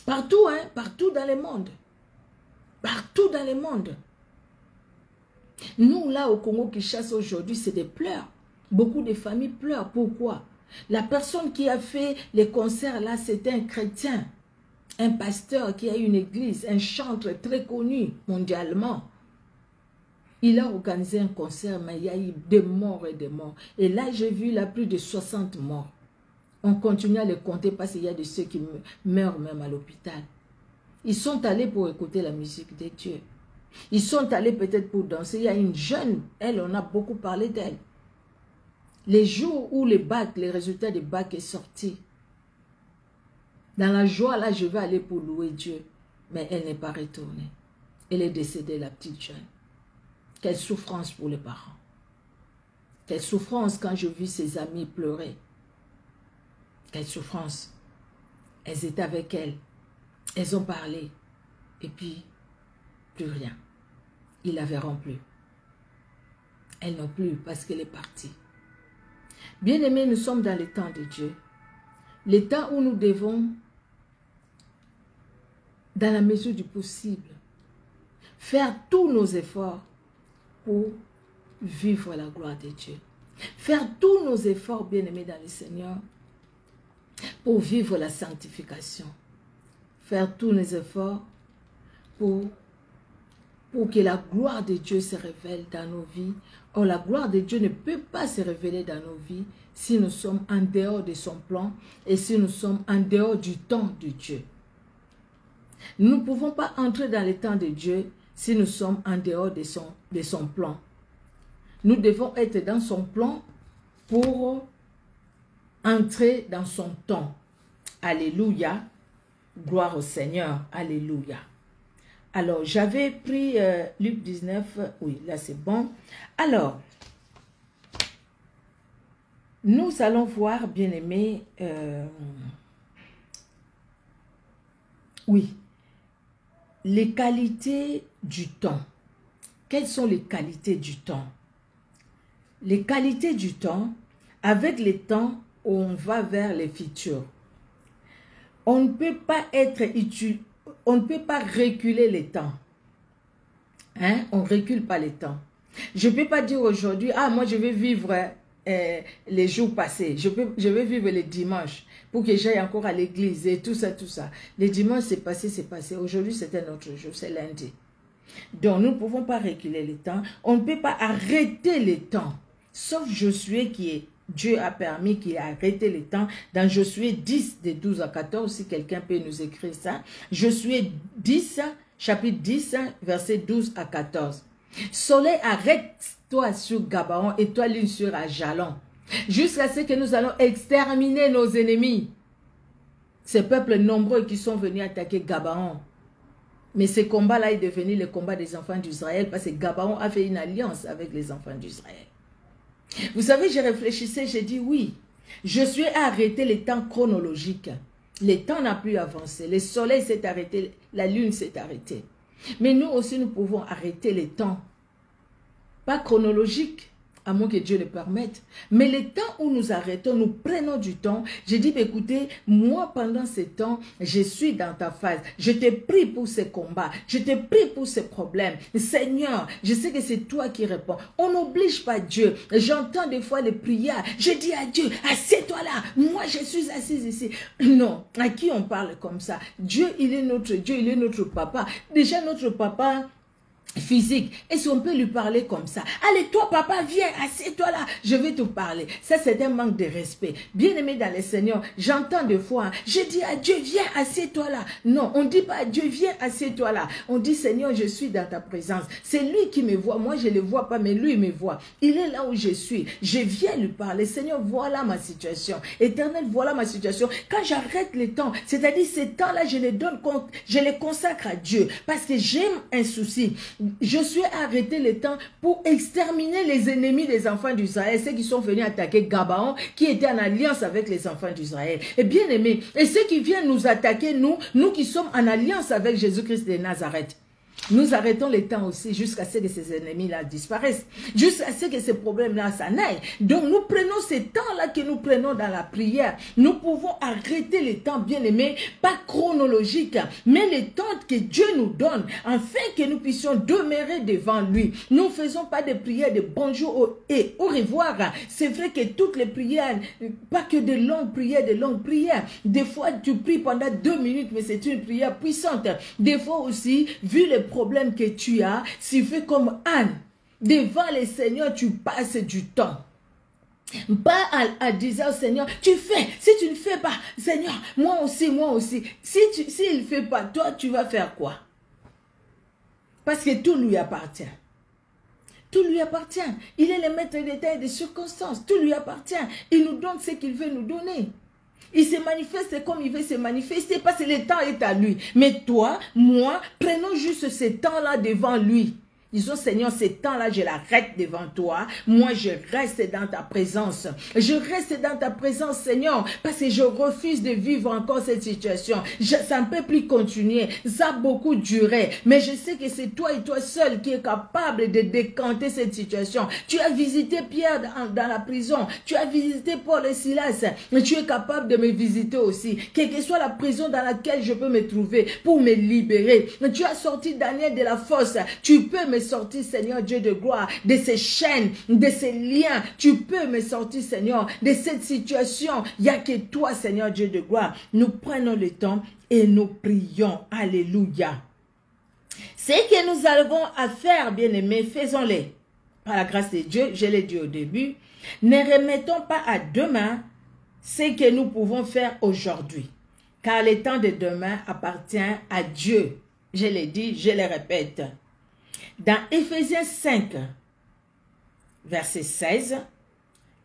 Partout, hein, partout dans le monde. Partout dans le monde. Nous, là, au Congo-Kinshasa, aujourd'hui, c'est des pleurs. Beaucoup de familles pleurent. Pourquoi? La personne qui a fait les concerts, là, c'était un chrétien. Un pasteur qui a une église, un chanteur très connu mondialement. Il a organisé un concert, mais il y a eu des morts et des morts. Et là, j'ai vu là plus de 60 morts. On continue à les compter parce qu'il y a de ceux qui meurent même à l'hôpital. Ils sont allés pour écouter la musique de Dieu. Ils sont allés peut-être pour danser. Il y a une jeune, elle, on a beaucoup parlé d'elle. Les jours où le bac, les résultats du bac est sorti. Dans la joie, là, je vais aller pour louer Dieu. Mais elle n'est pas retournée. Elle est décédée, la petite jeune. Quelle souffrance pour les parents. Quelle souffrance quand je vis ses amis pleurer. Quelle souffrance. Elles étaient avec elle. Elles ont parlé. Et puis, plus rien. Ils la verront plus. Elles non plus parce qu'elle est partie. Bien-aimés, nous sommes dans le temps de Dieu. Le temps où nous devons, dans la mesure du possible, faire tous nos efforts pour vivre la gloire de Dieu. Faire tous nos efforts, bien-aimés dans le Seigneur, pour vivre la sanctification. Faire tous nos efforts pour que la gloire de Dieu se révèle dans nos vies. Or, la gloire de Dieu ne peut pas se révéler dans nos vies si nous sommes en dehors de son plan et si nous sommes en dehors du temps de Dieu. Nous ne pouvons pas entrer dans le temps de Dieu si nous sommes en dehors de son plan. Nous devons être dans son plan pour entrer dans son temps. Alléluia. Gloire au Seigneur. Alléluia. Alors, j'avais pris Luc 19. Oui, là c'est bon. Alors, nous allons voir, bien-aimés, oui, les qualités du temps. Quelles sont les qualités du temps? Les qualités du temps, avec le temps, on va vers les futurs. On ne peut pas être utile. On ne peut pas reculer les temps. Hein? On ne recule pas les temps. Je ne peux pas dire aujourd'hui, ah, moi je vais vivre les jours passés. Je vais vivre les dimanches pour que j'aille encore à l'église et tout ça, tout ça. Les dimanches, c'est passé, c'est passé. Aujourd'hui, c'est un autre jour, c'est lundi. Donc, nous ne pouvons pas reculer les temps. On ne peut pas arrêter les temps. Sauf Josué qui est Dieu a permis qu'il ait arrêté le temps. Dans Josué 10, de 12 à 14, si quelqu'un peut nous écrire ça. Josué 10, chapitre 10, verset 12 à 14. Soleil, arrête-toi sur Gabaon et toi, lune sur Ajalon. Jusqu'à ce que nous allons exterminer nos ennemis. Ces peuples nombreux qui sont venus attaquer Gabaon. Mais ce combat-là est devenu le combat des enfants d'Israël parce que Gabaon a fait une alliance avec les enfants d'Israël. Vous savez, je réfléchissais, j'ai dit oui, je suis arrêté les temps chronologiques. Le temps n'a plus avancé, le soleil s'est arrêté, la lune s'est arrêtée. Mais nous aussi, nous pouvons arrêter les temps. Pas chronologiques, à moins que Dieu le permette. Mais le temps où nous arrêtons, nous prenons du temps. J'ai dit, écoutez, moi, pendant ce temps, je suis dans ta phase. Je te prie pour ces combats. Je te prie pour ces problèmes. Seigneur, je sais que c'est toi qui réponds. On n'oblige pas Dieu. J'entends des fois les prières. Je dis à Dieu, assieds-toi là. Moi, je suis assise ici. Non, à qui on parle comme ça? Dieu, il est notre Dieu, il est notre papa. Déjà, notre papa physique. Et si on peut lui parler comme ça, allez toi papa, viens, assieds-toi là, je vais te parler. Ça c'est un manque de respect. Bien aimé dans le Seigneur, j'entends des fois, hein, je dis à Dieu, viens, assieds-toi là. Non, on ne dit pas à Dieu, viens, assieds-toi là. On dit, Seigneur, je suis dans ta présence. C'est lui qui me voit, moi je ne le vois pas, mais lui me voit. Il est là où je suis. Je viens lui parler. Seigneur, voilà ma situation. Éternel, voilà ma situation. Quand j'arrête le temps, c'est-à-dire ces temps-là, je les donne compte, je les consacre à Dieu parce que j'aime un souci. Je suis arrêté le temps pour exterminer les ennemis des enfants d'Israël, ceux qui sont venus attaquer Gabaon, qui étaient en alliance avec les enfants d'Israël. Et bien aimé, et ceux qui viennent nous attaquer, nous qui sommes en alliance avec Jésus-Christ de Nazareth. Nous arrêtons le temps aussi jusqu'à ce que ces ennemis-là disparaissent. Jusqu'à ce que ces problèmes-là s'en aillent. Donc nous prenons ces temps-là que nous prenons dans la prière. Nous pouvons arrêter les temps, bien aimés, pas chronologiques, mais les temps que Dieu nous donne, afin que nous puissions demeurer devant lui. Nous ne faisons pas de prières de bonjour et au revoir. C'est vrai que toutes les prières, pas que de longues prières. Des fois, tu pries pendant 2 minutes, mais c'est une prière puissante. Des fois aussi, vu les problème que tu as, si tu fais comme Anne, devant le Seigneur, tu passes du temps. Pas à dire au Seigneur, tu fais, si tu ne fais pas, Seigneur, moi aussi. S'il ne fait pas, toi, tu vas faire quoi? Parce que tout lui appartient. Tout lui appartient. Il est le maître des temps et des circonstances. Tout lui appartient. Il nous donne ce qu'il veut nous donner. Il se manifeste comme il veut se manifester parce que le temps est à lui. Mais toi, moi, prenons juste ce temps-là devant lui. Disons, Seigneur, ce temps-là, je l'arrête devant toi. Moi, je reste dans ta présence. Je reste dans ta présence, Seigneur, parce que je refuse de vivre encore cette situation. Ça ne peut plus continuer. Ça a beaucoup duré. Mais je sais que c'est toi et toi seul qui est capable de décanter cette situation. Tu as visité Pierre dans la prison. Tu as visité Paul et Silas. Mais tu es capable de me visiter aussi. Quelle que soit la prison dans laquelle je peux me trouver pour me libérer. Tu as sorti Daniel de la fosse. Tu peux me sortir, Seigneur Dieu de gloire, de ces chaînes, de ces liens. Tu peux me sortir, Seigneur, de cette situation. Il n'y a que toi, Seigneur Dieu de gloire. Nous prenons le temps et nous prions. Alléluia. Ce que nous avons à faire, bien-aimés, faisons-le. Par la grâce de Dieu, je l'ai dit au début, ne remettons pas à demain ce que nous pouvons faire aujourd'hui. Car le temps de demain appartient à Dieu. Je l'ai dit, je le répète. Dans Éphésiens 5, verset 16,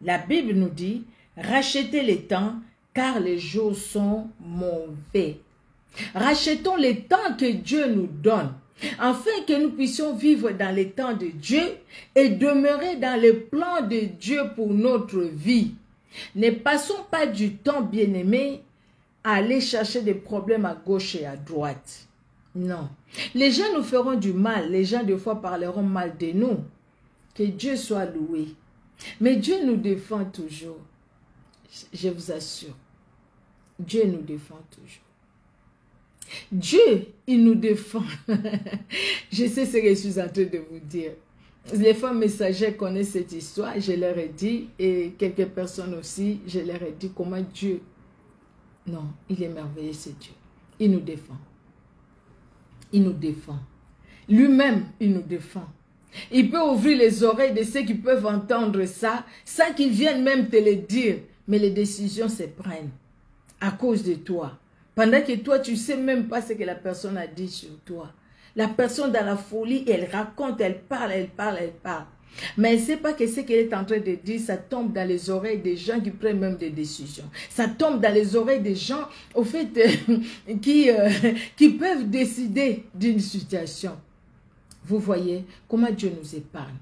la Bible nous dit, rachetez les temps, car les jours sont mauvais. Rachetons les temps que Dieu nous donne, afin que nous puissions vivre dans les temps de Dieu et demeurer dans le plan de Dieu pour notre vie. Ne passons pas du temps, bien-aimés, à aller chercher des problèmes à gauche et à droite. Non. Les gens nous feront du mal. Les gens, des fois, parleront mal de nous. Que Dieu soit loué. Mais Dieu nous défend toujours. Je vous assure. Dieu nous défend toujours. Dieu, il nous défend. Je sais ce que je suis en train de vous dire. Les femmes messagères connaissent cette histoire. Je leur ai dit, et quelques personnes aussi, je leur ai dit comment Dieu... Non, il est merveilleux, ce Dieu. Il nous défend. Il nous défend. Lui-même, il nous défend. Il peut ouvrir les oreilles de ceux qui peuvent entendre ça, sans qu'ils viennent même te le dire. Mais les décisions se prennent à cause de toi. Pendant que toi, tu ne sais même pas ce que la personne a dit sur toi. La personne dans la folie, elle raconte, elle parle. Mais elle ne sait pas que ce qu'elle est en train de dire, ça tombe dans les oreilles des gens qui prennent même des décisions. Ça tombe dans les oreilles des gens, au fait, qui peuvent décider d'une situation. Vous voyez comment Dieu nous épargne.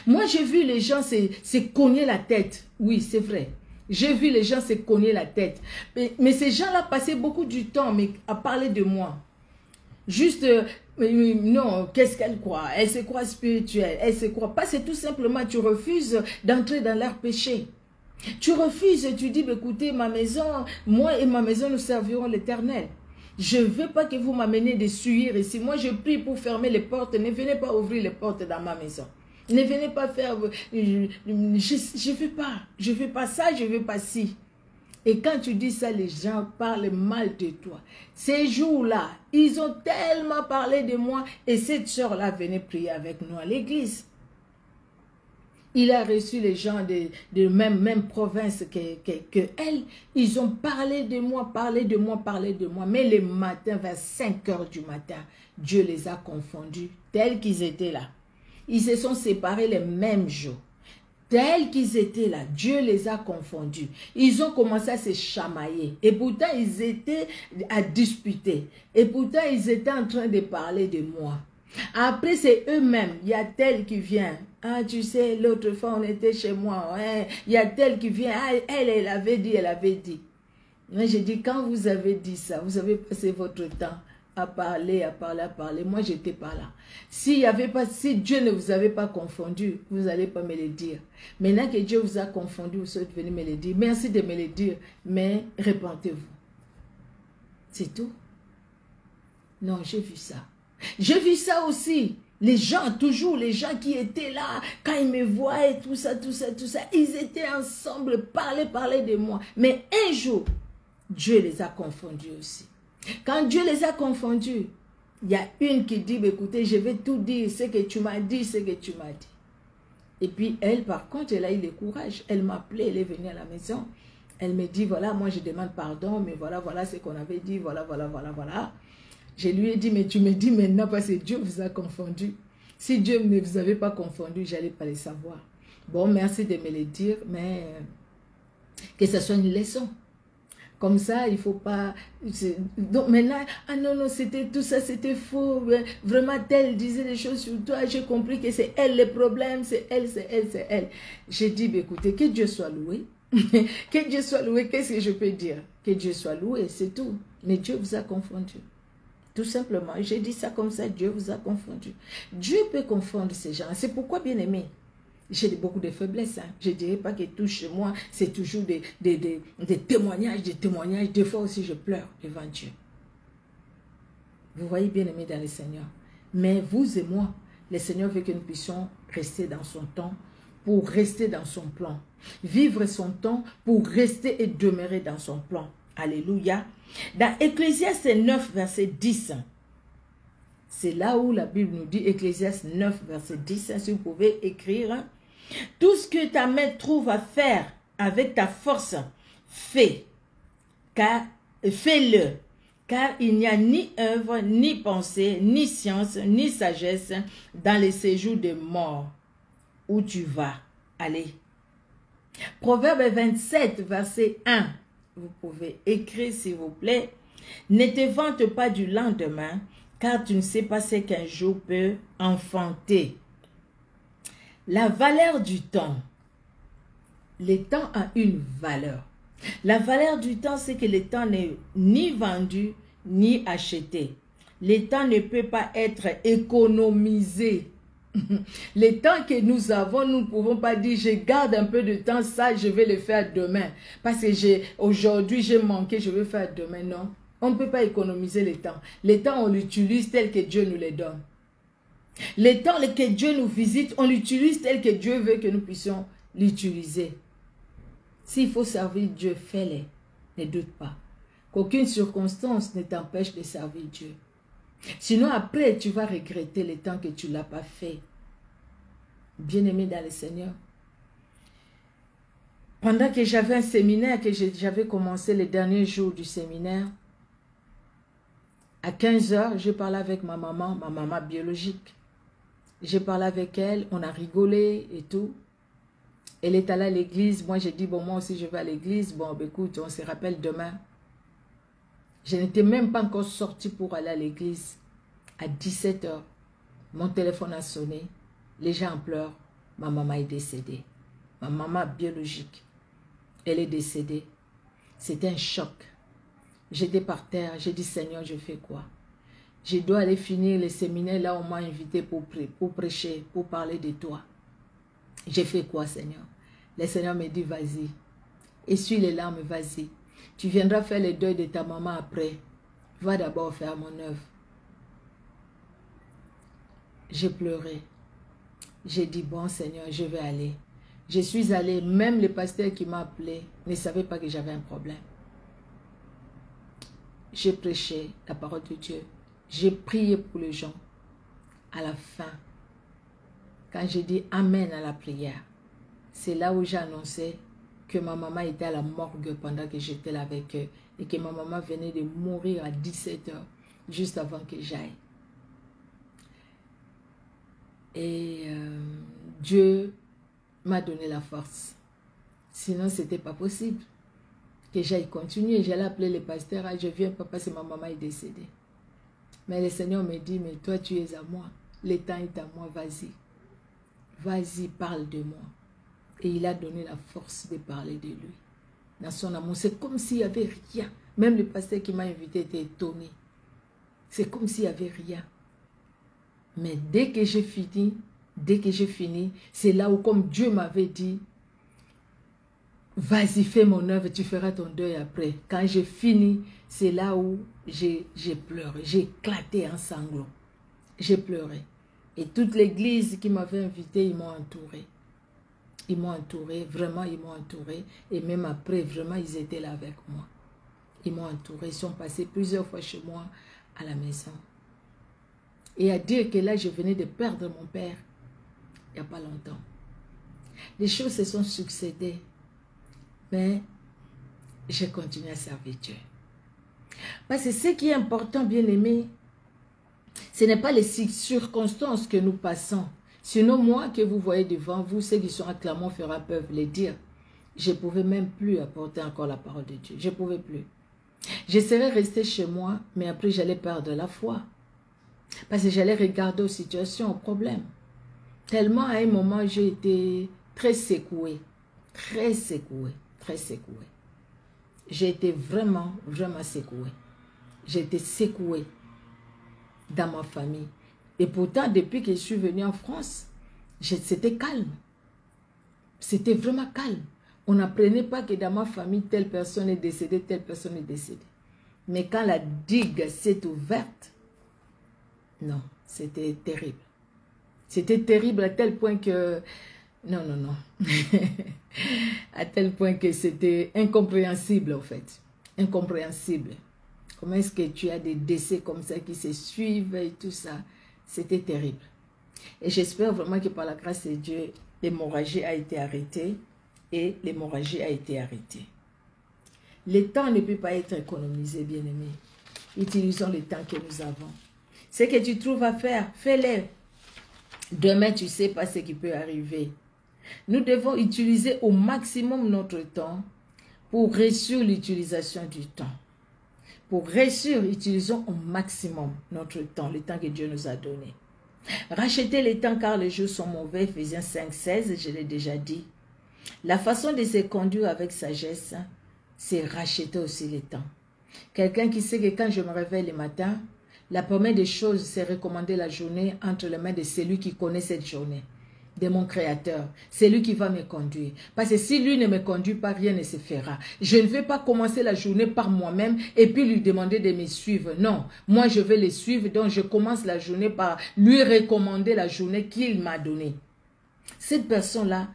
Moi, j'ai vu les gens se cogner la tête. Oui, c'est vrai. J'ai vu les gens se cogner la tête. Mais ces gens-là passaient beaucoup du temps à parler de moi. Juste, non, qu'est-ce qu'elle croit? Elle se croit spirituelle, elle se croit pas. C'est tout simplement, tu refuses d'entrer dans leur péché. Tu refuses, tu dis, écoutez, ma maison, moi et ma maison, nous servirons l'Éternel. Je ne veux pas que vous m'amenez des suirs ici. Moi, je prie pour fermer les portes. Ne venez pas ouvrir les portes dans ma maison. Ne venez pas faire... Je ne veux pas ça, je ne veux pas ci. Et quand tu dis ça, les gens parlent mal de toi. Ces jours-là, ils ont tellement parlé de moi. Et cette soeur-là venait prier avec nous à l'église. Il a reçu les gens de même province que elle. Ils ont parlé de moi. Mais le matin, vers 5 heures du matin, Dieu les a confondus tels qu'ils étaient là. Ils se sont séparés les mêmes jours. Tels qu'ils étaient là, Dieu les a confondus. Ils ont commencé à se chamailler. Et pourtant, ils étaient à disputer. Et pourtant, ils étaient en train de parler de moi. Après, c'est eux-mêmes. Il y a tel qui vient. Ah, tu sais, l'autre fois, on était chez moi. Hein? Il y a tel qui vient. Ah, elle avait dit. Mais j'ai dit, quand vous avez dit ça, vous avez passé votre temps à parler. Moi, j'étais pas là. Si Dieu ne vous avait pas confondu, vous n'allez pas me le dire. Maintenant que Dieu vous a confondu, vous êtes venu me le dire. Merci de me le dire, mais repentez-vous. C'est tout. Non, j'ai vu ça. J'ai vu ça aussi. Les gens qui étaient là, quand ils me voient et tout ça, ils étaient ensemble, parlaient de moi. Mais un jour, Dieu les a confondus aussi. Quand Dieu les a confondus, il y a une qui dit, écoutez, je vais tout dire, ce que tu m'as dit. Et puis elle, par contre, elle a eu le courage. Elle m'a appelé, elle est venue à la maison. Elle me dit, voilà, moi je demande pardon, mais voilà ce qu'on avait dit, voilà. Je lui ai dit, mais tu me dis maintenant parce que Dieu vous a confondu. Si Dieu ne vous avait pas confondu, je n'allais pas le savoir. Bon, merci de me le dire, mais que ce soit une leçon. Comme ça, il ne faut pas... Donc maintenant, ah non, c'était tout ça, c'était faux. Vraiment, tel disait des choses sur toi. J'ai compris que c'est elle le problème, c'est elle. J'ai dit, écoutez, que Dieu soit loué. Que Dieu soit loué, qu'est-ce que je peux dire? Que Dieu soit loué, c'est tout. Mais Dieu vous a confondu. Tout simplement, j'ai dit ça comme ça, Dieu vous a confondu. Dieu peut confondre ces gens. C'est pourquoi, bien aimé, j'ai beaucoup de faiblesses. Hein. Je ne dirais pas que tout chez moi, c'est toujours des témoignages, Des fois aussi, je pleure devant Dieu. Vous voyez, bien aimé dans le Seigneur. Mais vous et moi, le Seigneur veut que nous puissions rester dans son temps pour rester dans son plan. Vivre son temps pour rester et demeurer dans son plan. Alléluia. Dans Ecclésiaste 9, verset 10, c'est là où la Bible nous dit, Ecclésiaste 9, verset 10, si vous pouvez écrire, tout ce que ta main trouve à faire avec ta force, fais-le, car il n'y a ni œuvre, ni pensée, ni science, ni sagesse dans les séjours des morts où tu vas aller. Proverbe 27, verset 1. Vous pouvez écrire s'il vous plaît. Ne te vante pas du lendemain, car tu ne sais pas ce qu'un jour peut enfanter. La valeur du temps. Le temps a une valeur. La valeur du temps, c'est que le temps n'est ni vendu, ni acheté. Le temps ne peut pas être économisé. Le temps que nous avons, nous ne pouvons pas dire, je garde un peu de temps, ça, je vais le faire demain. Parce que aujourd'hui, j'ai manqué, je vais faire demain. Non, on ne peut pas économiser le temps. Le temps, on l'utilise tel que Dieu nous le donne. Le temps que Dieu nous visite, on l'utilise tel que Dieu veut que nous puissions l'utiliser. S'il faut servir Dieu, fais-le. Ne doute pas. Qu'aucune circonstance ne t'empêche de servir Dieu. Sinon, après, tu vas regretter le temps que tu ne l'as pas fait. Bien-aimé dans le Seigneur. Pendant que j'avais un séminaire, que j'avais commencé les derniers jours du séminaire, À 15 h, je parlais avec ma maman biologique. J'ai parlé avec elle, on a rigolé et tout. Elle est allée à l'église. Moi, j'ai dit, bon, moi aussi, je vais à l'église. Bon, ben, écoute, on se rappelle demain. Je n'étais même pas encore sortie pour aller à l'église. À 17 h, mon téléphone a sonné. Les gens pleurent. Ma maman est décédée. Ma maman biologique. Elle est décédée. C'était un choc. J'étais par terre. J'ai dit, Seigneur, je fais quoi? Je dois aller finir le séminaire. Là, on m'a invité pour prêcher, pour parler de toi. J'ai fait quoi, Seigneur? Le Seigneur me dit, vas-y. Essuie les larmes, vas-y. Tu viendras faire le deuil de ta maman après. Va d'abord faire mon œuvre. J'ai pleuré. J'ai dit, bon, Seigneur, je vais aller. Je suis allée. Même le pasteur qui m'a appelé ne savait pas que j'avais un problème. J'ai prêché la parole de Dieu. J'ai prié pour les gens. À la fin, quand j'ai dit Amen à la prière, c'est là où j'ai annoncé que ma maman était à la morgue pendant que j'étais là avec eux et que ma maman venait de mourir à 17 h, juste avant que j'aille. Et Dieu m'a donné la force. Sinon, ce n'était pas possible que j'aille continuer. J'allais appeler les pasteurs, ah, je viens pas parce que ma maman est décédée. Mais le Seigneur me dit, mais toi tu es à moi, le temps est à moi, vas-y. Vas-y, parle de moi. Et il a donné la force de parler de lui. Dans son amour, c'est comme s'il n'y avait rien. Même le pasteur qui m'a invité était étonné. C'est comme s'il n'y avait rien. Mais dès que j'ai fini, c'est là où, comme Dieu m'avait dit, vas-y, fais mon œuvre, tu feras ton deuil après. Quand j'ai fini, c'est là où j'ai pleuré. J'ai éclaté en sanglots. J'ai pleuré. Et toute l'église qui m'avait invité, ils m'ont entouré. Ils m'ont entouré, vraiment ils m'ont entouré. Et même après, vraiment, ils étaient là avec moi. Ils m'ont entouré, ils sont passés plusieurs fois chez moi à la maison. Et à dire que là, je venais de perdre mon père, il n'y a pas longtemps. Les choses se sont succédées. Mais j'ai continué à servir Dieu. Parce que ce qui est important, bien aimé, ce n'est pas les circonstances que nous passons. Sinon, moi que vous voyez devant vous, ceux qui sont à Clermont-Ferrand peuvent le dire. Je ne pouvais même plus apporter encore la parole de Dieu. Je ne pouvais plus. Je serais restée chez moi, mais après j'allais perdre la foi. Parce que j'allais regarder aux situations, aux problèmes. Tellement à un moment, j'ai été très secouée. Très secouée. Très secouée. J'ai été vraiment, vraiment secouée. J'ai été secouée dans ma famille. Et pourtant, depuis que je suis venue en France, c'était calme. C'était vraiment calme. On n'apprenait pas que dans ma famille, telle personne est décédée, telle personne est décédée. Mais quand la digue s'est ouverte, non, c'était terrible. C'était terrible à tel point que... Non, non, non. À tel point que c'était incompréhensible, en fait. Incompréhensible. Comment est-ce que tu as des décès comme ça qui se suivent et tout ça? C'était terrible. Et j'espère vraiment que par la grâce de Dieu, l'hémorragie a été arrêtée et l'hémorragie a été arrêtée. Le temps ne peut pas être économisé, bien-aimé. Utilisons le temps que nous avons. Ce que tu trouves à faire, fais-le. Demain, tu ne sais pas ce qui peut arriver. Nous devons utiliser au maximum notre temps pour réussir l'utilisation du temps. Pour réussir, utilisons au maximum notre temps, le temps que Dieu nous a donné. Rachetez le temps car les jours sont mauvais, Ephésiens 5,16, je l'ai déjà dit. La façon de se conduire avec sagesse, c'est racheter aussi le temps. Quelqu'un qui sait que quand je me réveille le matin, la première des choses, c'est recommander la journée entre les mains de celui qui connaît cette journée, de mon Créateur. C'est lui qui va me conduire. Parce que si lui ne me conduit pas, rien ne se fera. Je ne vais pas commencer la journée par moi-même et puis lui demander de me suivre. Non, moi je vais le suivre, donc je commence la journée par lui recommander la journée qu'il m'a donnée. Cette personne-là,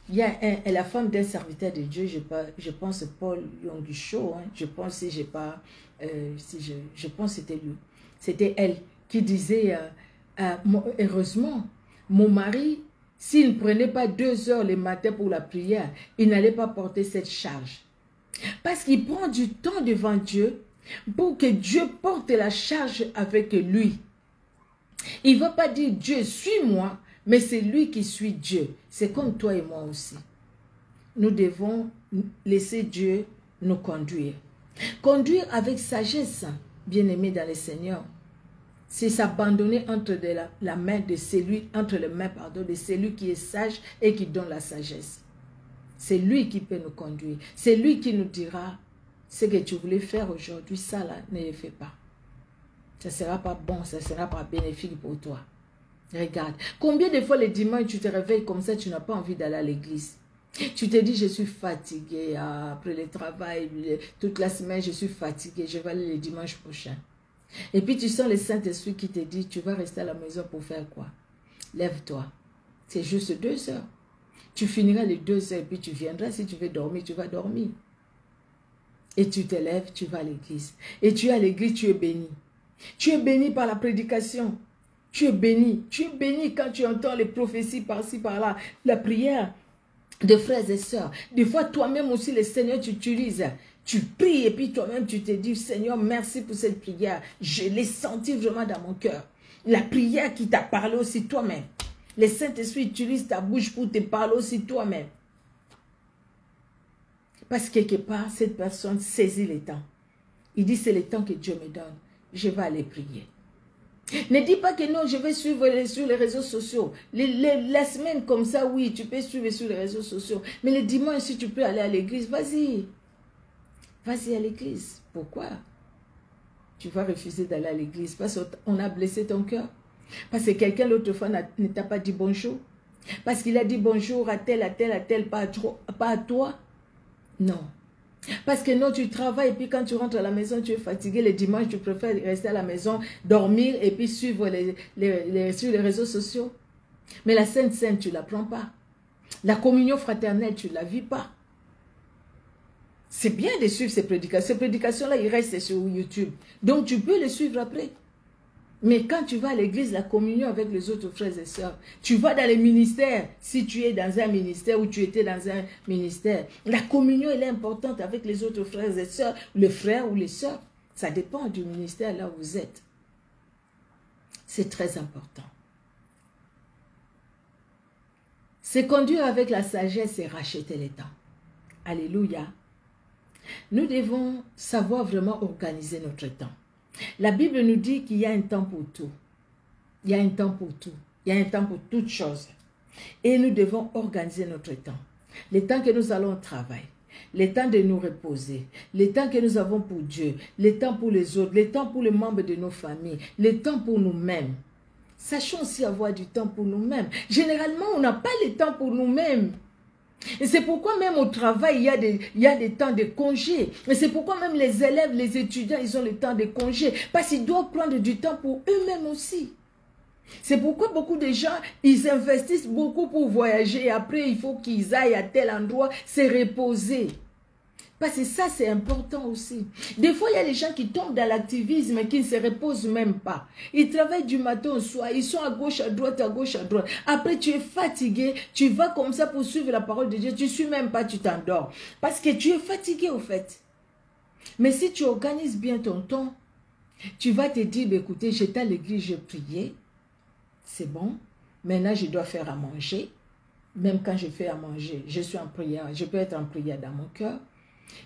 il y a la femme d'un serviteur de Dieu, je pense Paul Yonggi-Cho, hein, je pense si j'ai pas, je pense que c'était lui. C'était elle qui disait, heureusement, mon mari, s'il ne prenait pas 2 heures le matin pour la prière, il n'allait pas porter cette charge. Parce qu'il prend du temps devant Dieu, pour que Dieu porte la charge avec lui. Il ne va pas dire Dieu, suis-moi, mais c'est lui qui suit Dieu. C'est comme toi et moi aussi. Nous devons laisser Dieu nous conduire. Conduire avec sagesse, bien-aimé dans le Seigneur, c'est s'abandonner entre la main de celui, entre les mains, pardon, de celui qui est sage et qui donne la sagesse. C'est lui qui peut nous conduire. C'est lui qui nous dira ce que tu voulais faire aujourd'hui, ça là, ne le fais pas. Ça ne sera pas bon, ça ne sera pas bénéfique pour toi. Regarde, combien de fois le dimanche tu te réveilles comme ça, tu n'as pas envie d'aller à l'église. Tu te dis, je suis fatigué après le travail, toute la semaine, je suis fatigué, je vais aller le dimanche prochain. Et puis tu sens le Saint-Esprit qui te dit, tu vas rester à la maison pour faire quoi? Lève-toi. C'est juste 2 heures. Tu finiras les 2 heures, puis tu viendras. Si tu veux dormir, tu vas dormir. Et tu te lèves, tu vas à l'église. Et tu es à l'église, tu es béni. Tu es béni par la prédication. Tu es béni. Tu es béni quand tu entends les prophéties par-ci, par-là. La prière de frères et sœurs. Des fois, toi-même aussi, le Seigneur t'utilise. Tu pries et puis toi-même, tu te dis, Seigneur, merci pour cette prière. Je l'ai senti vraiment dans mon cœur. La prière qui t'a parlé aussi toi-même. Le Saint-Esprit utilise ta bouche pour te parler aussi toi-même. Parce que quelque part, cette personne saisit le temps. Il dit, c'est le temps que Dieu me donne. Je vais aller prier. Ne dis pas que non, je vais suivre sur les réseaux sociaux. La semaine comme ça, oui, tu peux suivre sur les réseaux sociaux. Mais le dimanche, si tu peux aller à l'église, vas-y. Vas-y à l'église. Pourquoi? Tu vas refuser d'aller à l'église parce qu'on a blessé ton cœur. Parce que quelqu'un l'autre fois ne t'a pas dit bonjour. Parce qu'il a dit bonjour à tel, pas à toi. Non. Parce que non, tu travailles et puis quand tu rentres à la maison, tu es fatigué. Le dimanche, tu préfères rester à la maison, dormir et puis suivre sur les réseaux sociaux. Mais la Sainte Seine, tu ne la prends pas. La communion fraternelle, tu ne la vis pas. C'est bien de suivre ces prédications. Ces prédications-là, ils restent sur YouTube. Donc, tu peux les suivre après. Mais quand tu vas à l'église, la communion avec les autres frères et sœurs, tu vas dans les ministères, si tu es dans un ministère ou tu étais dans un ministère, la communion elle est importante avec les autres frères et sœurs, le frère ou les sœurs. Ça dépend du ministère là où vous êtes. C'est très important. C'est conduire avec la sagesse et racheter les temps. Alléluia. Nous devons savoir vraiment organiser notre temps. La Bible nous dit qu'il y a un temps pour tout. Il y a un temps pour tout. Il y a un temps pour toutes choses. Et nous devons organiser notre temps. Le temps que nous allons au travail. Le temps de nous reposer. Le temps que nous avons pour Dieu. Le temps pour les autres. Le temps pour les membres de nos familles. Le temps pour nous-mêmes. Sachons aussi avoir du temps pour nous-mêmes. Généralement, on n'a pas le temps pour nous-mêmes. Et c'est pourquoi même au travail, il y a des temps de congé. Et c'est pourquoi même les élèves, les étudiants, ils ont le temps de congé. Parce qu'ils doivent prendre du temps pour eux-mêmes aussi. C'est pourquoi beaucoup de gens, ils investissent beaucoup pour voyager. Et après, il faut qu'ils aillent à tel endroit se reposer. Parce que ça, c'est important aussi. Des fois, il y a des gens qui tombent dans l'activisme et qui ne se reposent même pas. Ils travaillent du matin au soir. Ils sont à gauche, à droite, à gauche, à droite. Après, tu es fatigué. Tu vas comme ça pour suivre la parole de Dieu. Tu ne suis même pas, tu t'endors. Parce que tu es fatigué, au fait. Mais si tu organises bien ton temps, tu vas te dire, écoutez, j'étais à l'église, j'ai prié. C'est bon. Maintenant, je dois faire à manger. Même quand je fais à manger, je suis en prière. Je peux être en prière dans mon cœur.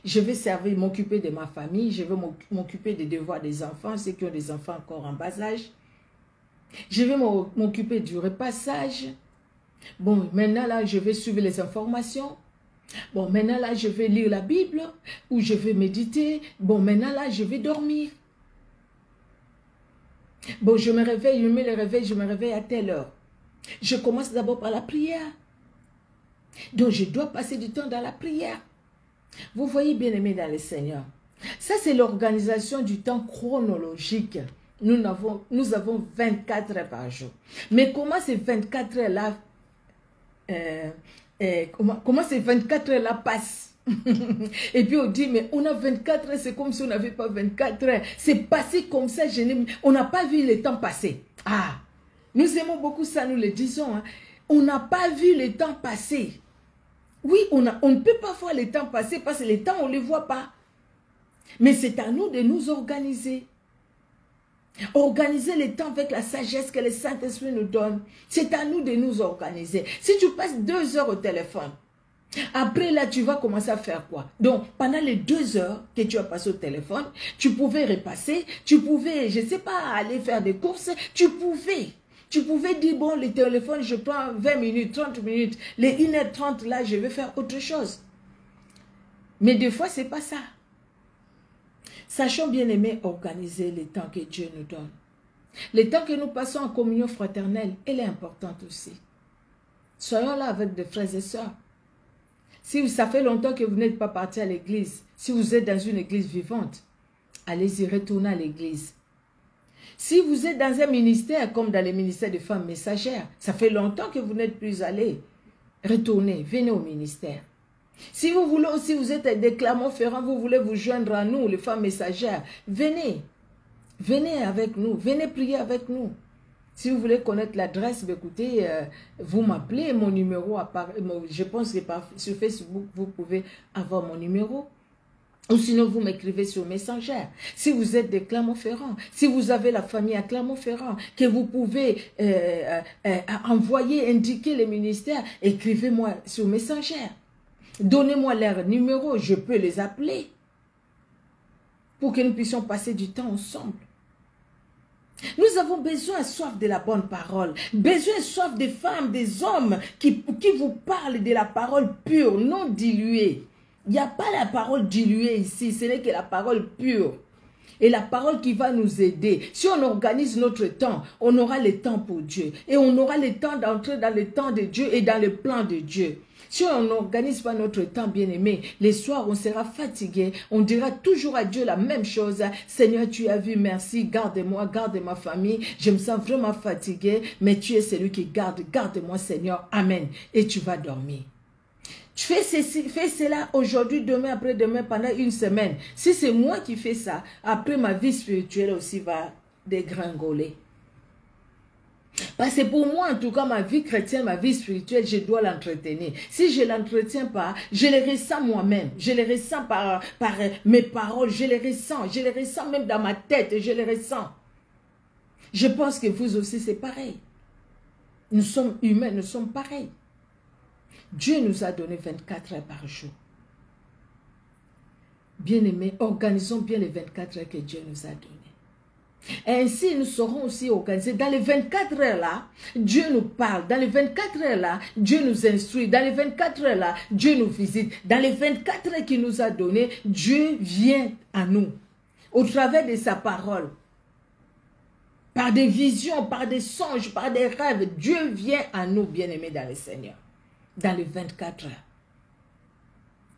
Je vais servir, m'occuper de ma famille. Je vais m'occuper des devoirs des enfants, ceux qui ont des enfants encore en bas âge. Je vais m'occuper du repassage. Bon, maintenant là, je vais suivre les informations. Bon, maintenant là, je vais lire la Bible ou je vais méditer. Bon, maintenant là, je vais dormir. Bon, je me réveille, je mets le réveil, je me réveille à telle heure. Je commence d'abord par la prière. Donc, je dois passer du temps dans la prière. Vous voyez, bien aimé dans le Seigneur. Ça, c'est l'organisation du temps chronologique. Nous avons 24 heures par jour. Mais comment ces 24 heures-là comment ces 24 heures-là passent? Et puis on dit, mais on a 24 heures, c'est comme si on n'avait pas 24 heures. C'est passé comme ça, on n'a pas vu le temps passer. Ah, nous aimons beaucoup ça, nous le disons. Hein. On n'a pas vu le temps passer. Oui, on ne peut pas voir le temps passer parce que le temps, on ne le voit pas. Mais c'est à nous de nous organiser. Organiser les temps avec la sagesse que le Saint-Esprit nous donne. C'est à nous de nous organiser. Si tu passes 2 heures au téléphone, après là, tu vas commencer à faire quoi? Donc, pendant les 2 heures que tu as passé au téléphone, tu pouvais repasser, tu pouvais, je ne sais pas, aller faire des courses, tu pouvais dire, bon, le téléphone, je prends 20 minutes, 30 minutes, les 1h30, là, je vais faire autre chose. Mais des fois, ce n'est pas ça. Sachons bien aimer organiser le temps que Dieu nous donne. Le temps que nous passons en communion fraternelle, elle est importante aussi. Soyons là avec des frères et sœurs. Si ça fait longtemps que vous n'êtes pas parti à l'église, si vous êtes dans une église vivante, allez-y, retournez à l'église. Si vous êtes dans un ministère, comme dans les ministères de femmes messagères, ça fait longtemps que vous n'êtes plus allé, retournez, venez au ministère. Si vous voulez aussi, vous êtes des Clermont-Ferrand, vous voulez vous joindre à nous, les femmes messagères, venez. Venez avec nous, venez prier avec nous. Si vous voulez connaître l'adresse, écoutez, vous m'appelez, mon numéro apparaît. Je pense que sur Facebook, vous pouvez avoir mon numéro. Ou sinon, vous m'écrivez sur Messenger. Si vous êtes de Clermont-Ferrand, si vous avez la famille à Clermont-Ferrand, que vous pouvez envoyer, indiquer les ministères, écrivez-moi sur Messenger. Donnez-moi leur numéro, je peux les appeler. Pour que nous puissions passer du temps ensemble. Nous avons besoin, soif de la bonne parole. Besoin, soif des femmes, des hommes qui vous parlent de la parole pure, non diluée. Il n'y a pas la parole diluée ici, ce n'est que la parole pure. Et la parole qui va nous aider. Si on organise notre temps, on aura le temps pour Dieu. Et on aura le temps d'entrer dans le temps de Dieu et dans le plan de Dieu. Si on n'organise pas notre temps, bien-aimé, les soirs, on sera fatigué. On dira toujours à Dieu la même chose. Seigneur, tu as vu, merci, garde-moi, garde ma famille. Je me sens vraiment fatigué, mais tu es celui qui garde. Garde-moi, Seigneur. Amen. Et tu vas dormir. Tu fais cela aujourd'hui, demain, après-demain, pendant une semaine. Si c'est moi qui fais ça, après ma vie spirituelle aussi va dégringoler. Parce que pour moi, en tout cas, ma vie chrétienne, ma vie spirituelle, je dois l'entretenir. Si je ne l'entretiens pas, je les ressens moi-même. Je les ressens par mes paroles. Je les ressens même dans ma tête. Je les ressens. Je pense que vous aussi, c'est pareil. Nous sommes humains, nous sommes pareils. Dieu nous a donné 24 heures par jour. Bien-aimés, organisons bien les 24 heures que Dieu nous a données. Ainsi, nous serons aussi organisés. Dans les 24 heures-là, Dieu nous parle. Dans les 24 heures-là, Dieu nous instruit. Dans les 24 heures-là, Dieu nous visite. Dans les 24 heures qu'il nous a données, Dieu vient à nous. Au travers de sa parole. Par des visions, par des songes, par des rêves. Dieu vient à nous, bien-aimés dans le Seigneur. Dans les 24 heures.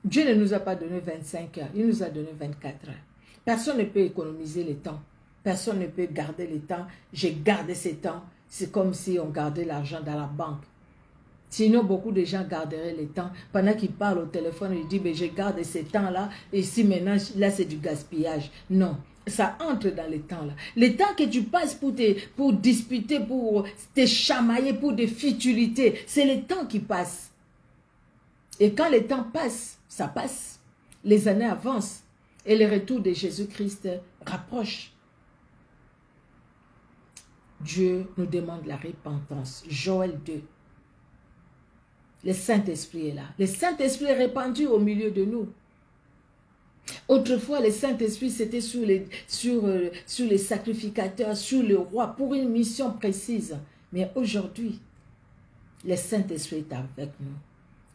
Dieu ne nous a pas donné 25 heures. Il nous a donné 24 heures. Personne ne peut économiser le temps. Personne ne peut garder le temps. J'ai gardé ce temps. C'est comme si on gardait l'argent dans la banque. Sinon, beaucoup de gens garderaient le temps. Pendant qu'ils parlent au téléphone, ils disent, mais je garde ce temps-là. Et si maintenant, là, c'est du gaspillage. Non. Ça entre dans le temps là. Le temps que tu passes pour disputer, pour te chamailler, pour des futilités, c'est le temps qui passe. Et quand le temps passe, ça passe. Les années avancent. Et le retour de Jésus-Christ rapproche. Dieu nous demande la repentance. Joël 2. Le Saint-Esprit est là. Le Saint-Esprit est répandu au milieu de nous. Autrefois, le Saint-Esprit, c'était sur les sacrificateurs, sur le roi, pour une mission précise. Mais aujourd'hui, le Saint-Esprit est avec nous.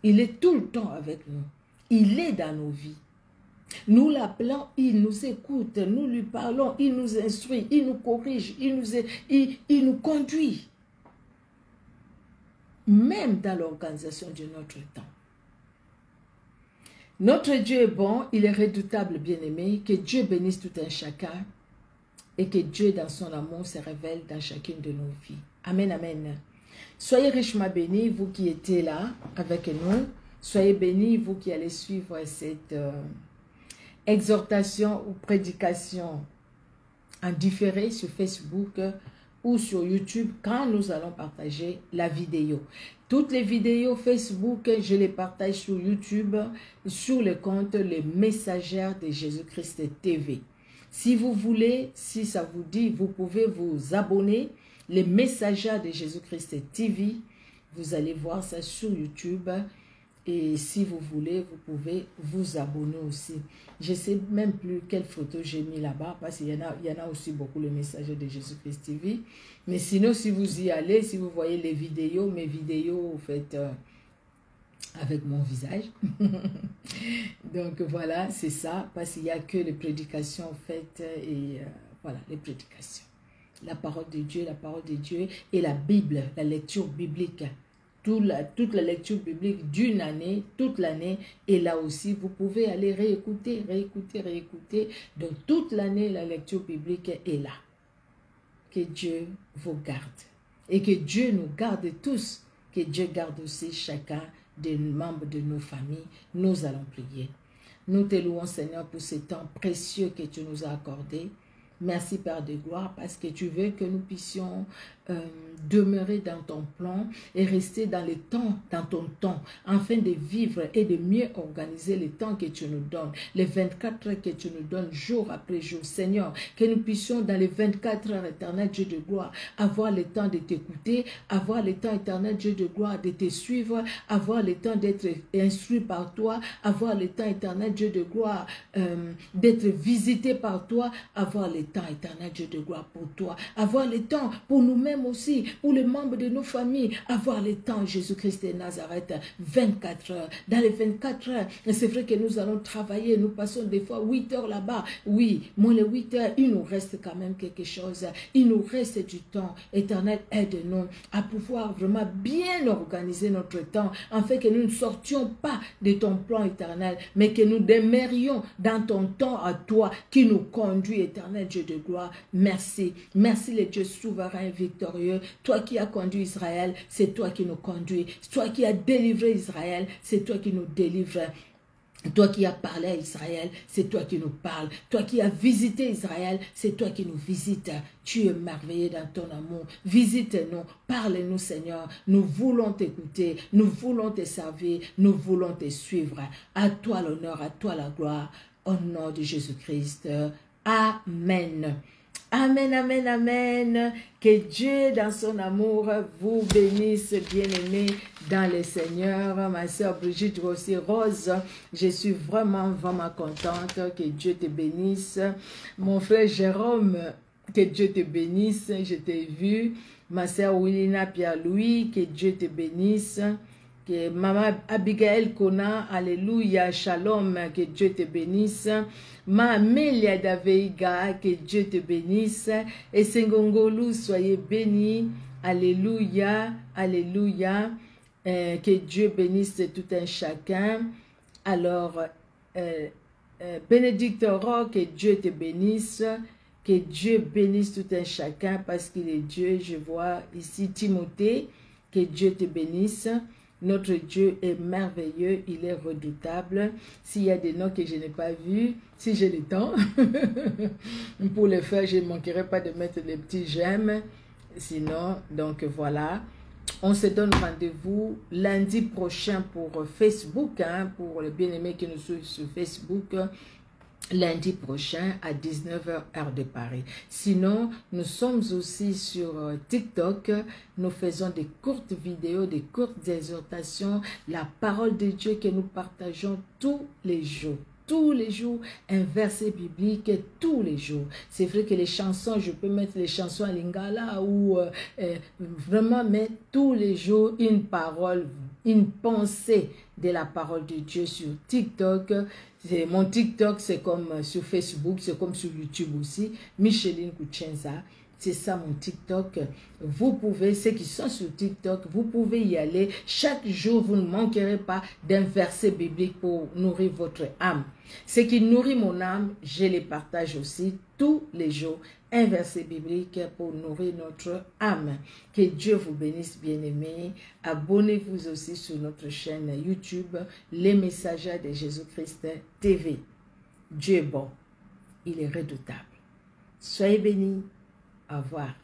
Il est tout le temps avec nous. Il est dans nos vies. Nous l'appelons, il nous écoute, nous lui parlons, il nous instruit, il nous corrige, il nous conduit. Même dans l'organisation de notre temps. Notre Dieu est bon, il est redoutable, bien-aimé. Que Dieu bénisse tout un chacun et que Dieu, dans son amour, se révèle dans chacune de nos vies. Amen, amen. Soyez richement bénis, vous qui étiez là avec nous. Soyez bénis, vous qui allez suivre cette exhortation ou prédication en différé sur Facebook ou sur YouTube quand nous allons partager la vidéo. Toutes les vidéos Facebook, je les partage sur YouTube, sur le compte Les Messagères de Jésus-Christ TV. Si vous voulez, si ça vous dit, vous pouvez vous abonner, Les Messagères de Jésus-Christ TV. Vous allez voir ça sur YouTube. Et si vous voulez, vous pouvez vous abonner aussi. Je ne sais même plus quelle photo j'ai mis là-bas, parce qu'il y en a aussi beaucoup, les messagers de Jésus-Christ TV. Mais sinon, si vous y allez, si vous voyez les vidéos, mes vidéos, faites avec mon visage. Donc voilà, c'est ça, parce qu'il n'y a que les prédications faites, et voilà, les prédications. La parole de Dieu et la Bible, la lecture biblique. Toute la lecture biblique d'une année, toute l'année, et là aussi, vous pouvez aller réécouter. Donc, toute l'année, la lecture biblique est là. Que Dieu vous garde. Et que Dieu nous garde tous. Que Dieu garde aussi chacun des membres de nos familles. Nous allons prier. Nous te louons, Seigneur, pour ce temps précieux que tu nous as accordé. Merci, Père de gloire, parce que tu veux que nous puissions demeurer dans ton plan et rester dans le temps, dans ton temps, afin de vivre et de mieux organiser le temps que tu nous donnes, les 24 heures que tu nous donnes jour après jour. Seigneur, que nous puissions dans les 24 heures, éternel Dieu de gloire, avoir le temps de t'écouter, avoir le temps, éternel Dieu de gloire, de te suivre, avoir le temps d'être instruit par toi, avoir le temps, éternel Dieu de gloire, d'être visité par toi, avoir le temps, éternel Dieu de gloire, pour toi, avoir le temps pour nous-mêmes aussi, pour les membres de nos familles, avoir le temps, Jésus-Christ de Nazareth, 24 heures. Dans les 24 heures, c'est vrai que nous allons travailler, nous passons des fois 8 heures là-bas. Oui, moins les 8 heures, il nous reste quand même quelque chose. Il nous reste du temps. Éternel, aide-nous à pouvoir vraiment bien organiser notre temps, afin que nous ne sortions pas de ton plan éternel, mais que nous demeurions dans ton temps à toi, qui nous conduit, éternel Dieu de gloire. Merci. Merci le Dieu souverain et victorieux. Toi qui as conduit Israël, c'est toi qui nous conduis. Toi qui as délivré Israël, c'est toi qui nous délivres. Toi qui as parlé à Israël, c'est toi qui nous parles. Toi qui as visité Israël, c'est toi qui nous visites. Tu es merveilleux dans ton amour. Visite-nous, parle-nous Seigneur. Nous voulons t'écouter, nous voulons te servir, nous voulons te suivre. À toi l'honneur, à toi la gloire. Au nom de Jésus-Christ. Amen. Amen, amen, amen. Que Dieu, dans son amour, vous bénisse, bien-aimés dans le Seigneur. Ma soeur Brigitte aussi Rose, je suis vraiment contente. Que Dieu te bénisse. Mon frère Jérôme, que Dieu te bénisse. Je t'ai vu. Ma soeur Willina Pierre-Louis, que Dieu te bénisse. Que Maman Abigail Kona, alléluia, shalom, que Dieu te bénisse. Ma Amélia Daveiga, que Dieu te bénisse. Et Sengongolu, soyez bénis, alléluia, alléluia. Que Dieu bénisse tout un chacun. Alors, Bénédicte Rock, que Dieu te bénisse. Que Dieu bénisse tout un chacun parce qu'il est Dieu. Je vois ici Timothée, que Dieu te bénisse. Notre Dieu est merveilleux, il est redoutable. S'il y a des noms que je n'ai pas vus, si j'ai le temps, pour le faire, je ne manquerai pas de mettre les petits j'aime. Sinon, donc voilà. On se donne rendez-vous lundi prochain pour Facebook, hein, pour les bien-aimés qui nous suivent sur Facebook. Lundi prochain à 19h heure de Paris. Sinon, nous sommes aussi sur TikTok. Nous faisons des courtes vidéos, des courtes exhortations, la parole de Dieu que nous partageons tous les jours. Tous les jours, un verset biblique, tous les jours. C'est vrai que les chansons, je peux mettre les chansons à Lingala ou vraiment mettre tous les jours une parole, une pensée de la parole de Dieu sur TikTok. Mon TikTok, c'est comme sur Facebook, c'est comme sur YouTube aussi. Micheline Kuchenza, c'est ça mon TikTok. Vous pouvez, ceux qui sont sur TikTok, vous pouvez y aller. Chaque jour, vous ne manquerez pas d'un verset biblique pour nourrir votre âme. Ce qui nourrit mon âme, je les partage aussi tous les jours. Un verset biblique pour nourrir notre âme. Que Dieu vous bénisse, bien-aimés. Abonnez-vous aussi sur notre chaîne YouTube, Les Messagers de Jésus-Christ TV. Dieu est bon. Il est redoutable. Soyez bénis. Au revoir.